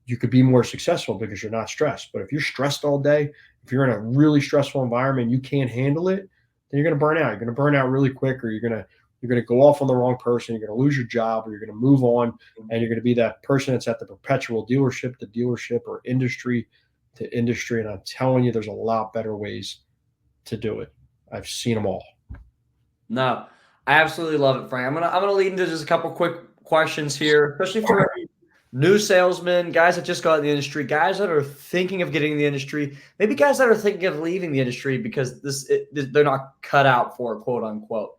you could be more successful because you're not stressed. But if you're stressed all day, if you're in a really stressful environment, you can't handle it, then you're going to burn out. You're going to burn out really quick, or you're going to go off on the wrong person. You're going to lose your job, or you're going to move on, and you're going to be that person that's at the perpetual dealership to dealership or industry to industry. And I'm telling you, there's a lot better ways to do it. I've seen them all. No, I absolutely love it, Frank. I'm gonna lead into just a couple quick questions here, especially for new salesmen, guys that just got in the industry, guys that are thinking of getting in the industry, maybe guys that are thinking of leaving the industry because they're not cut out for it, quote unquote.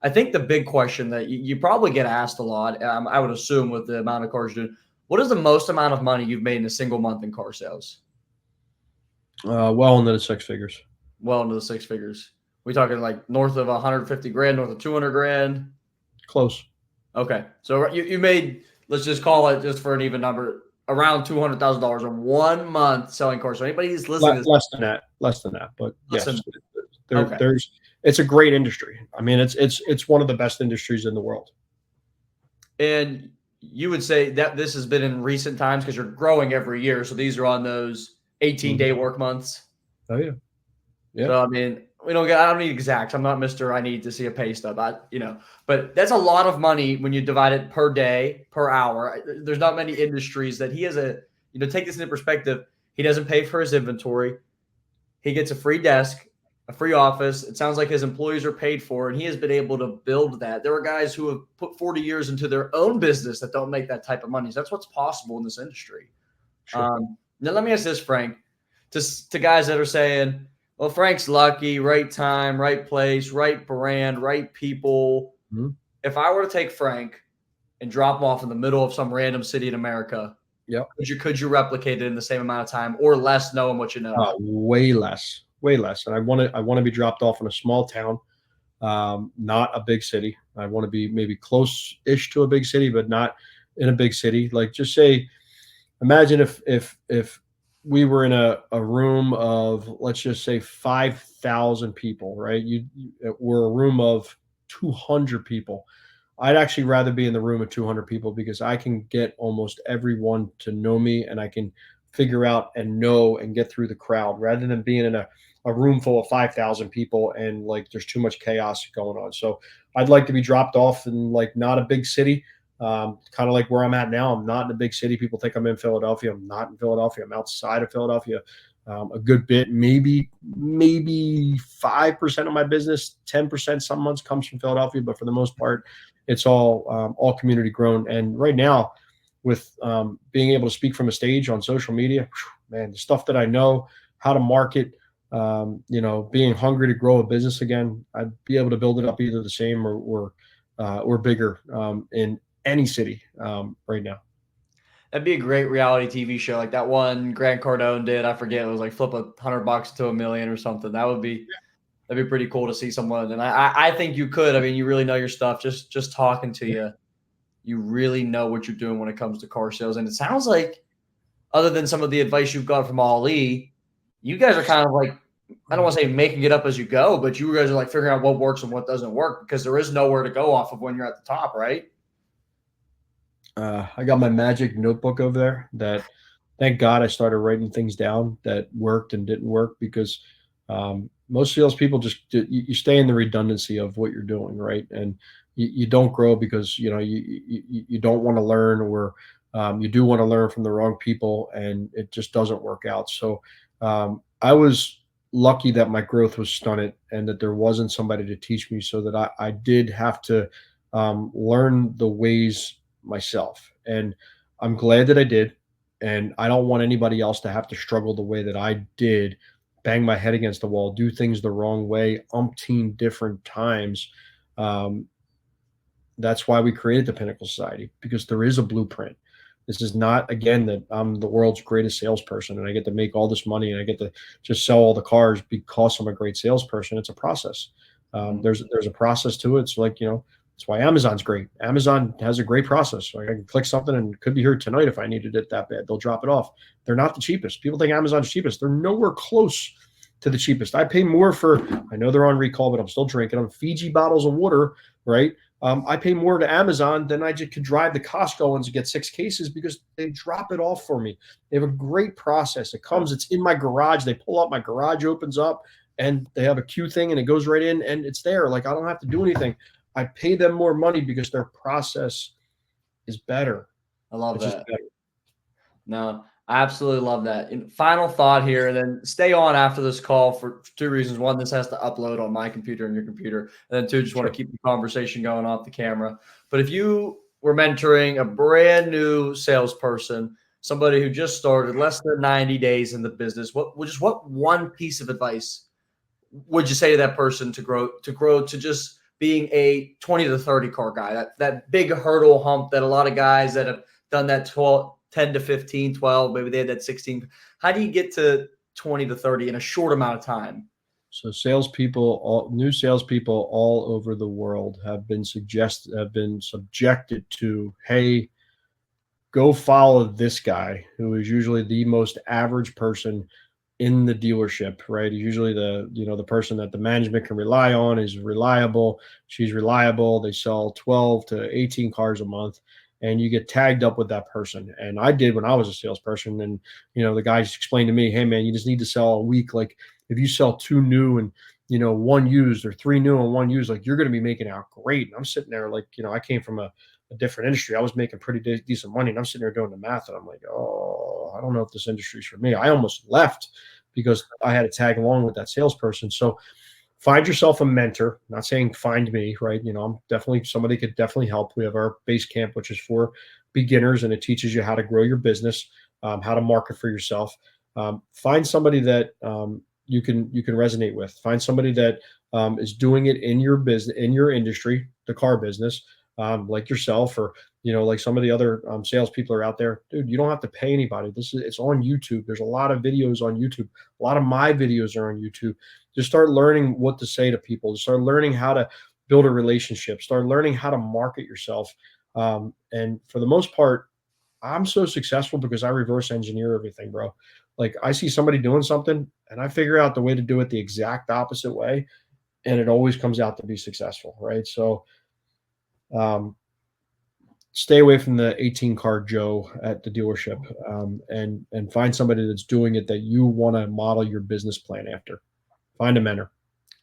I think the big question that you probably get asked a lot, I would assume with the amount of cars you do, what is the most amount of money you've made in a single month in car sales? Well into the six figures. Well into the six figures. We talking like north of 150 grand, north of 200 grand? Close. Okay. So you made, let's just call it just for an even number, around $200,000 in 1 month selling cars. So anybody who's listening to this, Less than that. But listen, yes, okay. it's a great industry. I mean, it's one of the best industries in the world. And you would say that this has been in recent times because you're growing every year. So these are on those 18-day work months. Oh yeah. Yeah. So I mean, I don't need exacts. I'm not Mr. I need to see a pay stub. But that's a lot of money when you divide it per day, per hour. There's not many industries that he has take this into perspective. He doesn't pay for his inventory. He gets a free desk, a free office. It sounds like his employees are paid for, and he has been able to build that. There are guys who have put 40 years into their own business that don't make that type of money. So that's what's possible in this industry. Sure. Now let me ask this, Frank, to guys that are saying, well, Frank's lucky, right time, right place, right brand, right people. Mm-hmm. If I were to take Frank and drop him off in the middle of some random city in America, Yep. could you replicate it in the same amount of time or less, knowing what you know? Way less. And I want to be dropped off in a small town, not a big city. I want to be maybe close-ish to a big city, but not in a big city. Like, just say, imagine if we were in a room of, let's just say, 5,000 people, right? We're a room of 200 people. I'd actually rather be in the room of 200 people because I can get almost everyone to know me, and I can figure out and know and get through the crowd, rather than being in a room full of 5,000 people and like there's too much chaos going on. So I'd like to be dropped off in like not a big city, kind of like where I'm at now. I'm not in a big city. People think I'm in Philadelphia. I'm not in Philadelphia. I'm outside of Philadelphia. A good bit, maybe 5% of my business, 10% some months comes from Philadelphia, but for the most part, it's all community grown. And right now, with being able to speak from a stage on social media, man, the stuff that I know, how to market, being hungry to grow a business again, I'd be able to build it up either the same or bigger in any city right now. That'd be a great reality TV show, like that one Grant Cardone did. I forget, it was like flip $100 to $1 million or something. That'd be pretty cool to see someone. And I think you could. I mean, you really know your stuff. Just talking to you, you really know what you're doing when it comes to car sales. And it sounds like, other than some of the advice you've got from Ali, you guys are kind of like, I don't want to say making it up as you go, but you guys are like figuring out what works and what doesn't work, because there is nowhere to go off of when you're at the top, right? I got my magic notebook over there that, thank God, I started writing things down that worked and didn't work, because most salespeople you stay in the redundancy of what you're doing, right? And you don't grow because you don't want to learn, or you do want to learn from the wrong people, and it just doesn't work out. So I was lucky that my growth was stunted and that there wasn't somebody to teach me, so that I did have to learn the ways myself. And I'm glad that I did. And I don't want anybody else to have to struggle the way that I did, bang my head against the wall, do things the wrong way umpteen different times. That's why we created the Pinnacle Society, because there is a blueprint. This is not, again, that I'm the world's greatest salesperson and I get to make all this money and I get to just sell all the cars because I'm a great salesperson. It's a process. There's a process to it. It's like, that's why Amazon's great. Amazon has a great process. Like I can click something and it could be here tonight if I needed it that bad. They'll drop it off. They're not the cheapest. People think Amazon's cheapest. They're nowhere close to the cheapest. I pay more for, I know they're on recall, but I'm still drinking them, Fiji bottles of water, right? I pay more to Amazon than I just could drive to Costco ones and get 6 cases because they drop it off for me. They have a great process. It comes, it's in my garage. They pull up, my garage opens up, and they have a queue thing and it goes right in and it's there. Like I don't have to do anything. I pay them more money because their process is better. I love that. No, I absolutely love that. And final thought here, and then stay on after this call for 2 reasons. One, this has to upload on my computer and your computer. And then 2, just want to keep the conversation going off the camera. But if you were mentoring a brand new salesperson, somebody who just started less than 90 days in the business, what one piece of advice would you say to that person to grow to just being a 20 to 30 car guy, that big hurdle hump that a lot of guys that have done that 10 to 15, 12, maybe they had that 16. How do you get to 20 to 30 in a short amount of time? So new salespeople all over the world have been subjected to, hey, go follow this guy who is usually the most average person in the dealership, right? Usually the person that the management can rely on is reliable. She's reliable. They sell 12 to 18 cars a month, and you get tagged up with that person. And I did when I was a salesperson. And, the guys explained to me, hey man, you just need to sell a week. Like if you sell 2 new and, 1 used, or 3 new and 1 used, like you're going to be making out great. And I'm sitting there like, I came from a different industry. I was making pretty decent money, and I'm sitting there doing the math, and I'm like, oh, I don't know if this industry is for me. I almost left because I had to tag along with that salesperson. So find yourself a mentor. Not saying find me, right? I'm definitely, somebody could definitely help. We have our base camp, which is for beginners, and it teaches you how to grow your business, how to market for yourself. Find somebody that you can resonate with. Find somebody that is doing it in your business, in your industry, the car business, like yourself, or like some of the other salespeople are out there. Dude, you don't have to pay anybody. It's on YouTube. There's a lot of videos on YouTube. A lot of my videos are on YouTube. Just start learning what to say to people. Just start learning how to build a relationship. Start learning how to market yourself. And for the most part, I'm so successful because I reverse engineer everything, bro. Like I see somebody doing something and I figure out the way to do it the exact opposite way, and it always comes out to be successful, right? So stay away from the 18 car Joe at the dealership, and find somebody that's doing it that you want to model your business plan after. Find a mentor.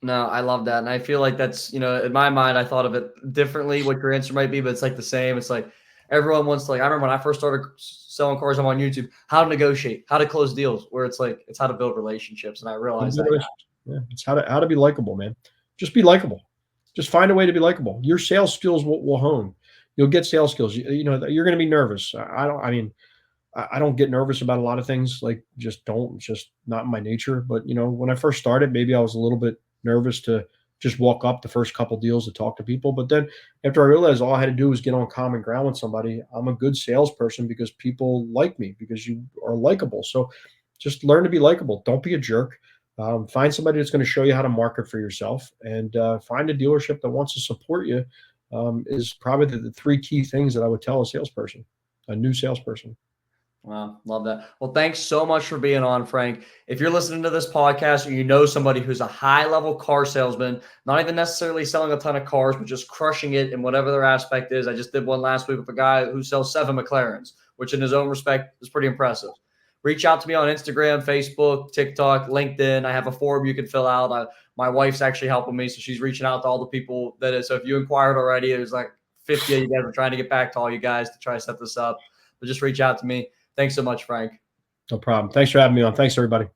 No, I love that. And I feel like that's, in my mind, I thought of it differently, what your answer might be, but it's like the same. It's like everyone wants to, like, I remember when I first started selling cars, I'm on YouTube, how to negotiate, how to close deals, where it's like, it's how to build relationships. And I realized that. Yeah, it's how to be likable, man. Just be likable. Just find a way to be likable. Your sales skills will hone. You'll get sales skills. You're going to be nervous. I don't get nervous about a lot of things. Like just not my nature. But when I first started, maybe I was a little bit nervous to just walk up the first couple deals to talk to people. But then after I realized all I had to do was get on common ground with somebody, I'm a good salesperson because people like me, because you are likable. So just learn to be likable. Don't be a jerk. Find somebody that's going to show you how to market for yourself, and find a dealership that wants to support you. Is probably the 3 key things that I would tell a new salesperson. Wow, love that. Well, thanks so much for being on, Frank. If you're listening to this podcast or you know somebody who's a high-level car salesman, not even necessarily selling a ton of cars, but just crushing it in whatever their aspect is. I just did one last week with a guy who sells 7 McLarens, which in his own respect is pretty impressive. Reach out to me on Instagram, Facebook, TikTok, LinkedIn. I have a form you can fill out. My wife's actually helping me, so she's reaching out to all the people that is. So if you inquired already, there's like 50 of you guys. We're trying to get back to all you guys to try to set this up. But just reach out to me. Thanks so much, Frank. No problem. Thanks for having me on. Thanks, everybody.